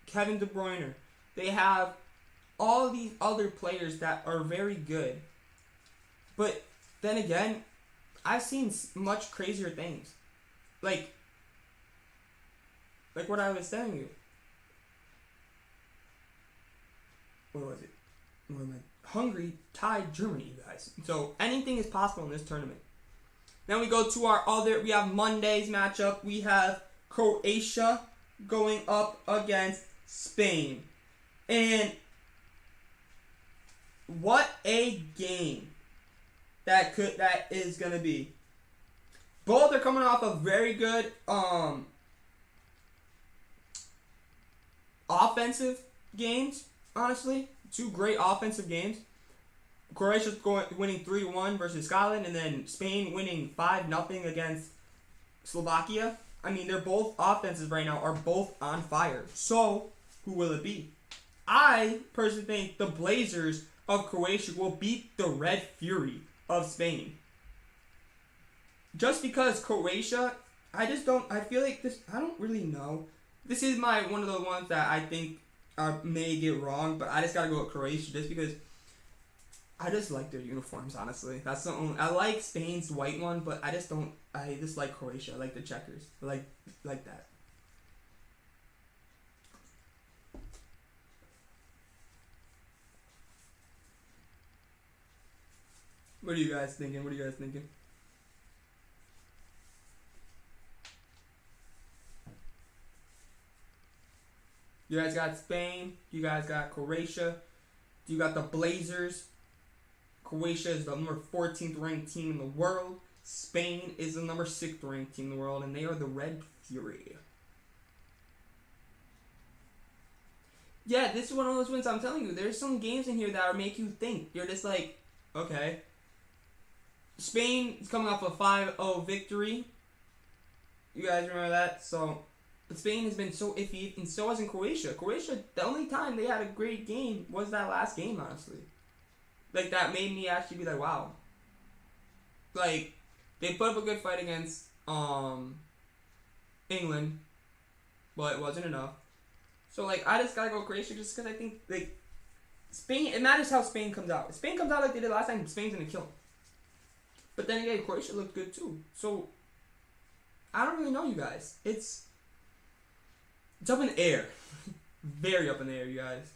Kevin De Bruyne. They have all these other players that are very good. But then again, I've seen much crazier things, like what I was telling you. What was it? Hungary tied Germany, you guys. So anything is possible in this tournament. Now we go to we have Monday's matchup. We have Croatia going up against Spain. And what a game that is gonna be. Both are coming off of very good offensive games. Honestly, two great offensive games. Croatia's winning 3-1 versus Scotland, and then Spain winning 5-0 against Slovakia. I mean, they're both offenses right now are both on fire. So, who will it be? I personally think the Blazers of Croatia will beat the Red Fury of Spain. Just because Croatia, I feel like this, I don't really know. This is one of the ones that I think may get wrong, but I just gotta go with Croatia just because I just like their uniforms, honestly. That's the only, I like Spain's white one, but I just like Croatia. I like the checkers. I like that. What are you guys thinking? You guys got Spain. You guys got Croatia. You got the Blazers. Croatia is the number 14th ranked team in the world. Spain is the number 6th ranked team in the world, and they are the Red Fury. Yeah, this is one of those wins. I'm telling you, there's some games in here that make you think. You're just like, okay. Spain is coming off a 5-0 victory. You guys remember that? So, Spain has been so iffy, and so hasn't Croatia. Croatia, the only time they had a great game was that last game, honestly. Like, that made me actually be like, wow. Like, they put up a good fight against England, but it wasn't enough. So, like, I just gotta go Croatia just because I think, like, Spain, it matters how Spain comes out. If Spain comes out like they did last time, Spain's gonna kill them. But then again, Croatia looked good too. So, I don't really know, you guys. It's up in the air. Very up in the air, you guys.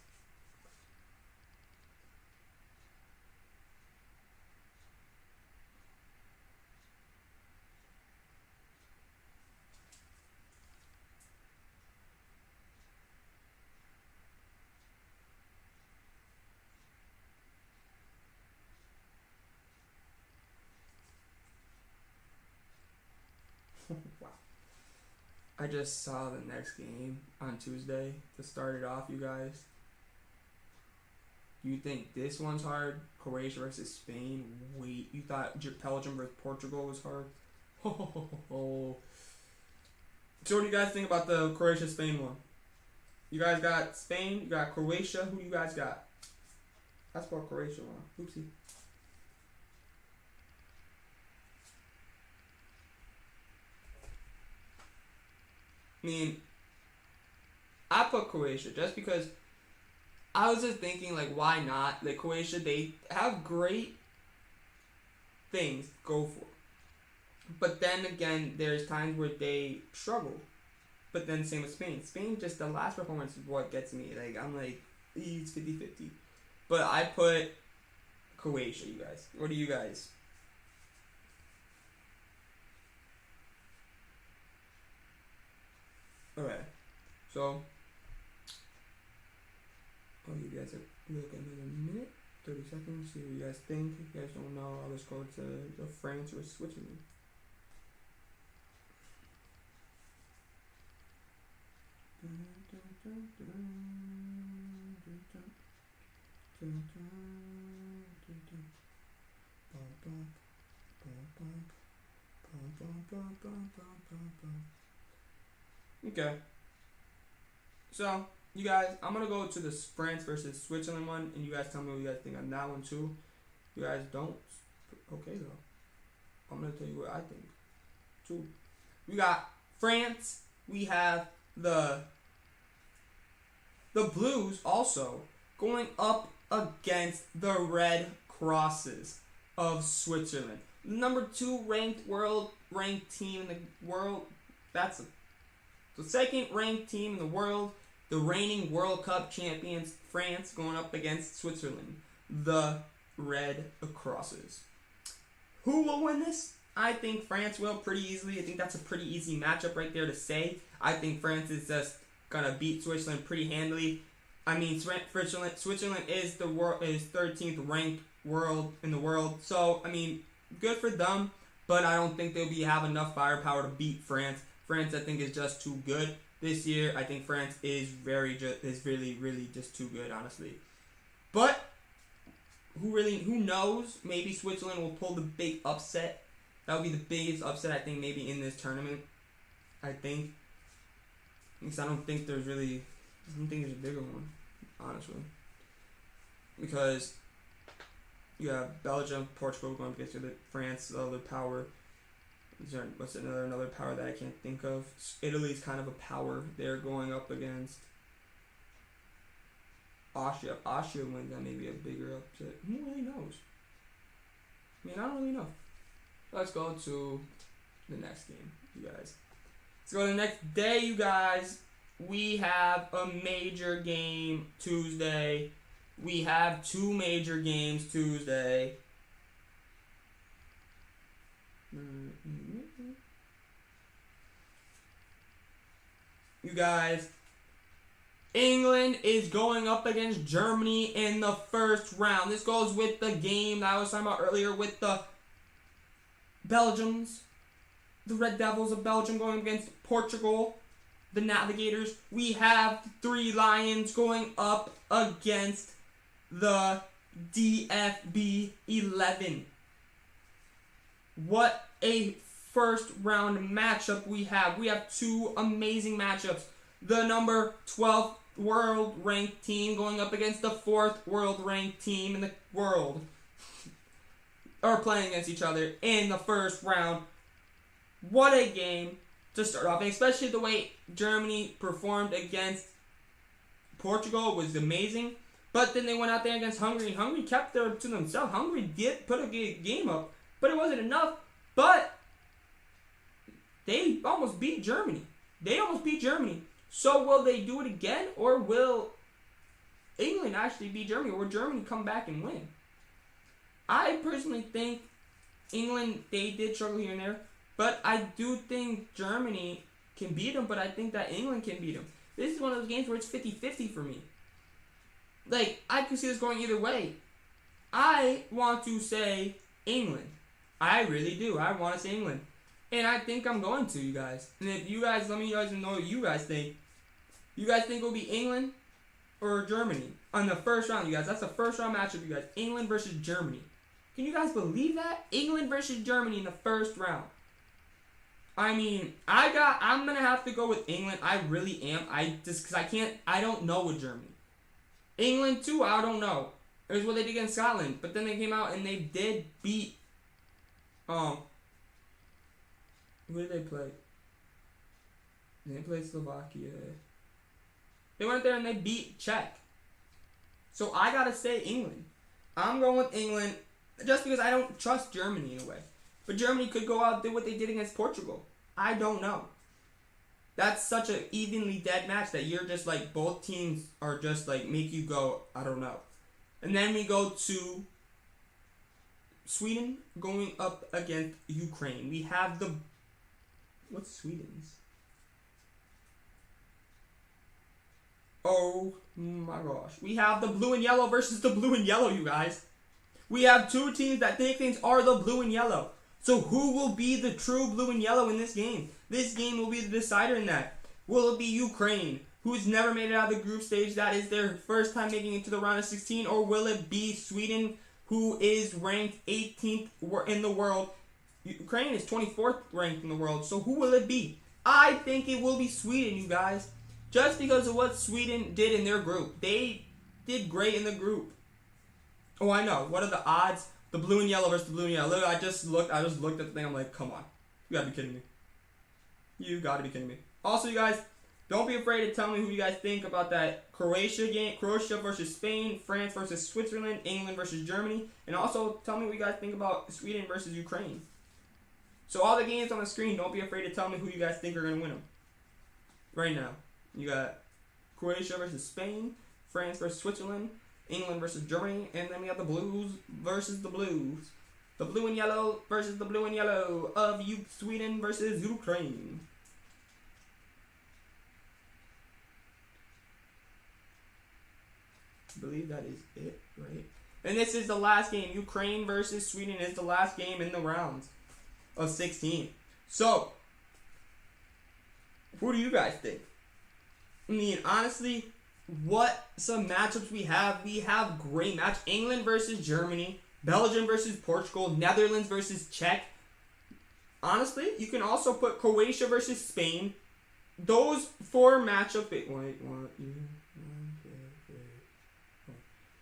Wow. I just saw the next game on Tuesday to start it off, you guys. You think this one's hard? Croatia versus Spain? Wait, you thought Belgium versus Portugal was hard? So what do you guys think about the Croatia-Spain one? You guys got Spain, you got Croatia. Who do you guys got? That's about Croatia one. Oopsie. I mean, I put Croatia just because I was just thinking, like, why not? Like, Croatia, they have great things to go for. But then again, there's times where they struggle. But then same with Spain. Spain, just the last performance is what gets me. Like, I'm like, it's 50-50. But I put Croatia, you guys. What do you guys? Okay. So, I'll give you guys a look at another minute, 30 seconds, see what you guys think. If you guys don't know, I'll just go to France or Switzerland. Okay. So, you guys, I'm going to go to the France versus Switzerland one, and you guys tell me what you guys think on that one, too. You guys don't? Okay, though. I'm going to tell you what I think, too. We got France. We have the Blues also going up against the Red Crosses of Switzerland. Number 2 ranked team in the world. That's the second ranked team in the world. The reigning World Cup champions, France, going up against Switzerland. The Red Crosses. Who will win this? I think France will pretty easily. I think that's a pretty easy matchup right there to say. I think France is just gonna beat Switzerland pretty handily. I mean, Switzerland is 13th ranked world. So I mean, good for them, but I don't think they'll have enough firepower to beat France. France, I think, is just too good this year. I think France is really just too good, honestly. But who knows? Maybe Switzerland will pull the big upset. That would be the biggest upset, I think, maybe in this tournament. I think. Because I don't think there's a bigger one, honestly. Because you have Belgium, Portugal going against France, the other power. What's another power that I can't think of? Italy's kind of a power. They're going up against Austria. If Austria wins, that may be a bigger upset. Who really knows? I mean, I don't really know. Let's go to the next game, you guys. Let's go to the next day, you guys. We have a major game Tuesday. We have 2 major games Tuesday. You guys, England is going up against Germany in the first round. This goes with the game that I was talking about earlier with the Belgians. The Red Devils of Belgium going against Portugal. The Navigators. We have 3 Lions going up against the DFB 11. What a first round matchup we have. We have 2 amazing matchups. The number 12 world ranked team going up against the 4th world ranked team in the world. Are playing against each other in the first round. What a game to start off, and especially the way Germany performed against Portugal was amazing. But then they went out there against Hungary, and Hungary kept it to themselves. Hungary did put a game up, but it wasn't enough. But they almost beat Germany. So will they do it again, or will England actually beat Germany, or will Germany come back and win? I personally think England, they did struggle here and there, but I do think Germany can beat them, but I think that England can beat them. This is one of those games where it's 50-50 for me. Like, I could see this going either way. I want to say England. I really do. I want to say England. And I think I'm going to, you guys. And if you guys, let me know what you guys think. You guys think it will be England or Germany on the first round, you guys? That's the first round matchup, you guys. England versus Germany. Can you guys believe that? England versus Germany in the first round. I mean, I'm going to have to go with England. I really am. Because I don't know with Germany. England, too, I don't know. It was what they did against Scotland. But then they came out and they did beat, who did they play? They didn't play Slovakia. They went there and they beat Czech. So I got to say England. I'm going with England just because I don't trust Germany in a way. But Germany could go out and do what they did against Portugal. I don't know. That's such an evenly dead match that you're just like, both teams are just like, make you go, I don't know. And then we go to Sweden going up against Ukraine. We have what's Sweden's? Oh my gosh. We have the blue and yellow versus the blue and yellow, you guys. We have 2 teams that think things are the blue and yellow. So who will be the true blue and yellow in this game? This game will be the decider in that. Will it be Ukraine, who's never made it out of the group stage? That is their first time making it to the round of 16. Or will it be Sweden, who is ranked 18th in the world? Ukraine is 24th ranked in the world. So who will it be? I think it will be Sweden, you guys. Just because of what Sweden did in their group. They did great in the group. Oh, I know. What are the odds? The blue and yellow versus the blue and yellow. Literally, I just looked at the thing. I'm like, come on. You gotta be kidding me. You gotta be kidding me. Also, you guys, don't be afraid to tell me who you guys think about that Croatia game. Croatia versus Spain. France versus Switzerland. England versus Germany. And also, tell me what you guys think about Sweden versus Ukraine. So, all the games on the screen, don't be afraid to tell me who you guys think are going to win them. Right now. You got Croatia versus Spain. France versus Switzerland. England versus Germany, and then we have the Blues versus the Blues. The blue and yellow versus the blue and yellow of Sweden versus Ukraine. I believe that is it, right? And this is the last game. Ukraine versus Sweden is the last game in the rounds of 16. So, what do you guys think? I mean, honestly, what some matchups we have? We have great match. England versus Germany. Belgium versus Portugal. Netherlands versus Czech. Honestly, you can also put Croatia versus Spain. Those four matchups.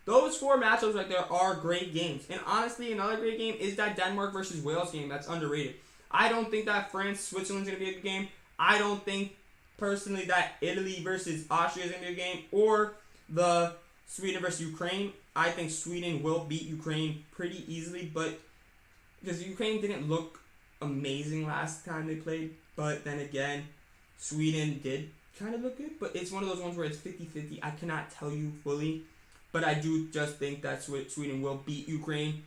Those four matchups right there are great games. And honestly, another great game is that Denmark versus Wales game. That's underrated. I don't think that France-Switzerland's going to be a good game. I don't think, personally, that Italy versus Austria is going to be a game. Or the Sweden versus Ukraine. I think Sweden will beat Ukraine pretty easily. But because Ukraine didn't look amazing last time they played. But then again, Sweden did kind of look good. But it's one of those ones where it's 50-50. I cannot tell you fully. But I do just think that Sweden will beat Ukraine.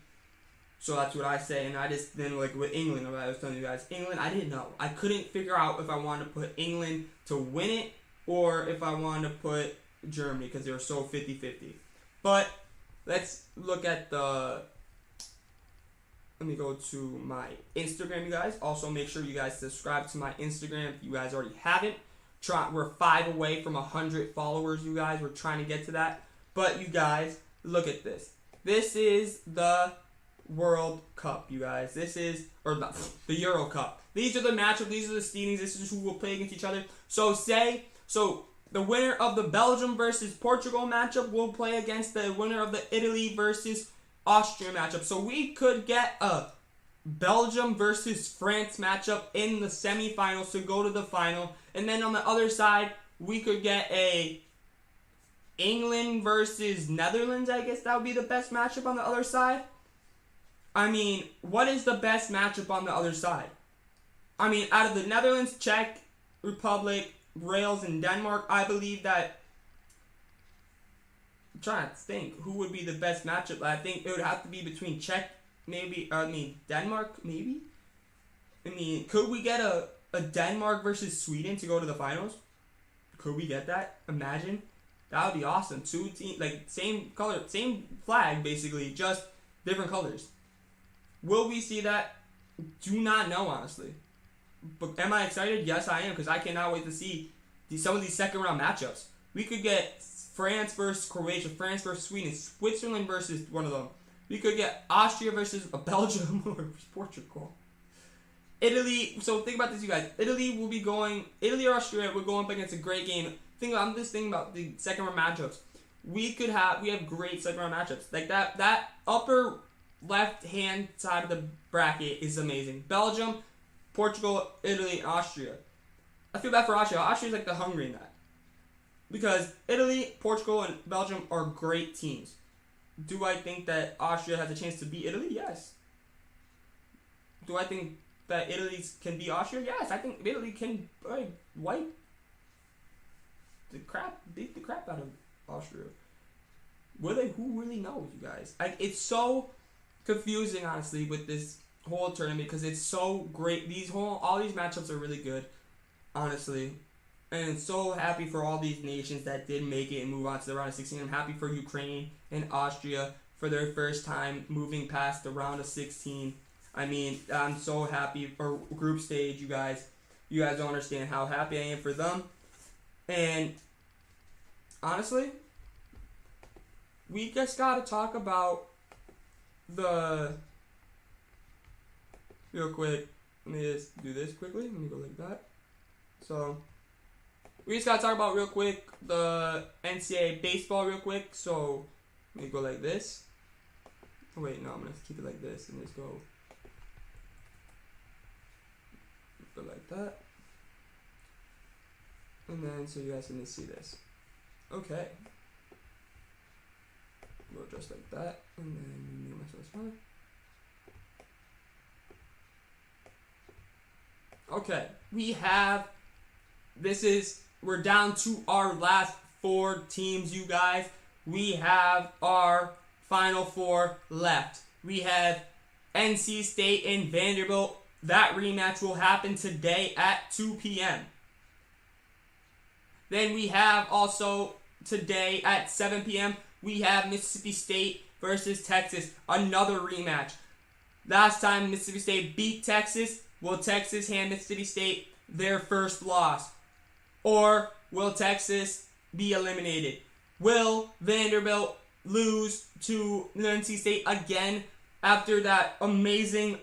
So that's what I say. And I just, then like with England, I was telling you guys, England, I didn't know. I couldn't figure out if I wanted to put England to win it or if I wanted to put Germany because they were so 50-50. But let's look at the, let me go to my Instagram, you guys. Also, make sure you guys subscribe to my Instagram if you guys already haven't. We're 5 away from 100 followers, you guys. We're trying to get to that. But you guys, look at this. This is the World Cup, you guys. This is, or the Euro Cup. These are the matchups. These are the seedings. This is who will play against each other. So the winner of the Belgium versus Portugal matchup will play against the winner of the Italy versus Austria matchup. So we could get a Belgium versus France matchup in the semifinals to go to the final. And then on the other side, we could get a England versus Netherlands. I guess that would be the best matchup on the other side. I mean, what is the best matchup on the other side? I mean, out of the Netherlands, Czech Republic, Wales, and Denmark, I believe that, I'm trying to think who would be the best matchup. I think it would have to be between Czech, Denmark, maybe? I mean, could we get a Denmark versus Sweden to go to the finals? Could we get that? Imagine. That would be awesome. Two teams, like same color, same flag, basically, just different colors. Will we see that? Do not know, honestly. But am I excited? Yes, I am, because I cannot wait to see some of these second round matchups. We could get France versus Croatia, France versus Sweden, Switzerland versus one of them. We could get Austria versus Belgium or Portugal. Italy. So think about this, you guys. Italy or Austria will go up against a great game. I'm just thinking about the second round matchups. We have great second round matchups. Like that upper left hand side of the bracket is amazing. Belgium, Portugal, Italy, and Austria. I feel bad for Austria. Austria's like the hungry in that. Because Italy, Portugal, and Belgium are great teams. Do I think that Austria has a chance to beat Italy? Yes. Do I think that Italy can beat Austria? Yes. I think Italy can beat the crap out of Austria. Who really knows, you guys? It's so confusing, honestly, with this whole tournament because it's so great. All these matchups are really good, honestly. And so happy for all these nations that did make it and move on to the round of 16. I'm happy for Ukraine and Austria for their first time moving past the round of 16. I mean, I'm so happy for group stage, you guys. You guys don't understand how happy I am for them. And honestly, we just got to talk about real quick. Let me just do this quickly. Let me go like that. So, we just got to talk about real quick the NCAA baseball real quick. So, let me go like this. Oh, wait, no, I'm going to keep it like this and just go like that. And then, so you guys can see this. Okay. Go just like that. And then make myself smaller. Okay. We're down to our last 4 teams, you guys. We have our final 4 left. We have NC State and Vanderbilt. That rematch will happen today at 2 p.m. Then we have also today at 7 p.m. we have Mississippi State versus Texas. Another rematch. Last time Mississippi State beat Texas, will Texas hand Mississippi State their first loss? Or will Texas be eliminated? Will Vanderbilt lose to NC State again after that amazing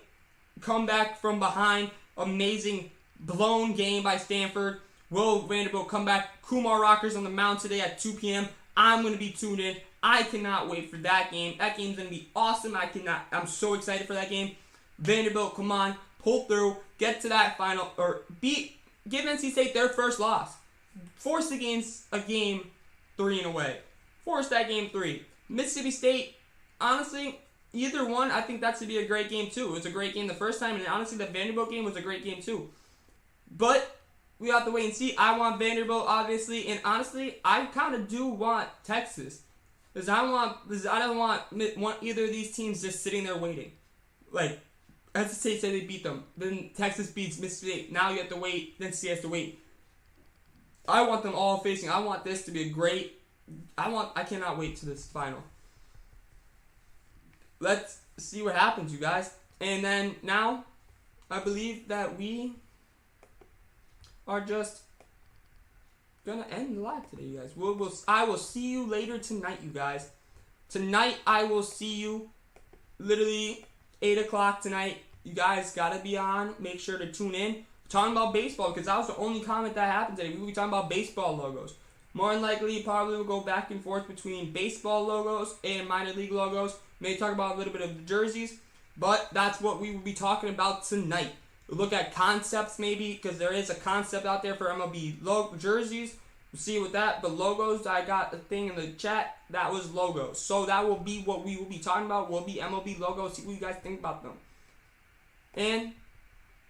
comeback from behind, amazing blown game by Stanford? Will Vanderbilt come back? Kumar Rockers on the mound today at 2 p.m. I'm going to be tuned in. I cannot wait for that game. That game's going to be awesome. I'm so excited for that game. Vanderbilt, come on, pull through, get to that final, or give NC State their first loss. Force a game 3 and away. Force that game 3. Mississippi State, honestly, either one, I think that should be a great game too. It was a great game the first time, and honestly, the Vanderbilt game was a great game too. But we have to wait and see. I want Vanderbilt, obviously, and honestly, I kind of do want Texas. Because I don't want either of these teams just sitting there waiting. Like, NC State said they beat them. Then Texas beats Mississippi State. Now you have to wait. Then C has to wait. I want them all facing. I want this to be a great... I cannot wait to this final. Let's see what happens, you guys. And then now, I believe that we are just gonna end the live today, you guys. I will see you later tonight, you guys. Tonight, I will see you literally 8 o'clock tonight. You guys gotta be on. Make sure to tune in. We're talking about baseball, because that was the only comment that happened today. We will be talking about baseball logos. More than likely, probably will go back and forth between baseball logos and minor league logos. Maybe talk about a little bit of the jerseys. But that's what we will be talking about tonight. We'll look at concepts maybe, because there is a concept out there for MLB jerseys. We'll see with that. But logos, I got a thing in the chat. That was logos. So that will be what we will be talking about. Will be MLB logos. See what you guys think about them. And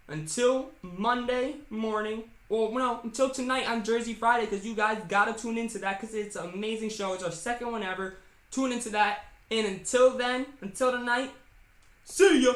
until Monday morning, until tonight on Jersey Friday, because you guys got to tune into that, because it's an amazing show. It's our second one ever. Tune into that. And until then, until tonight, see ya.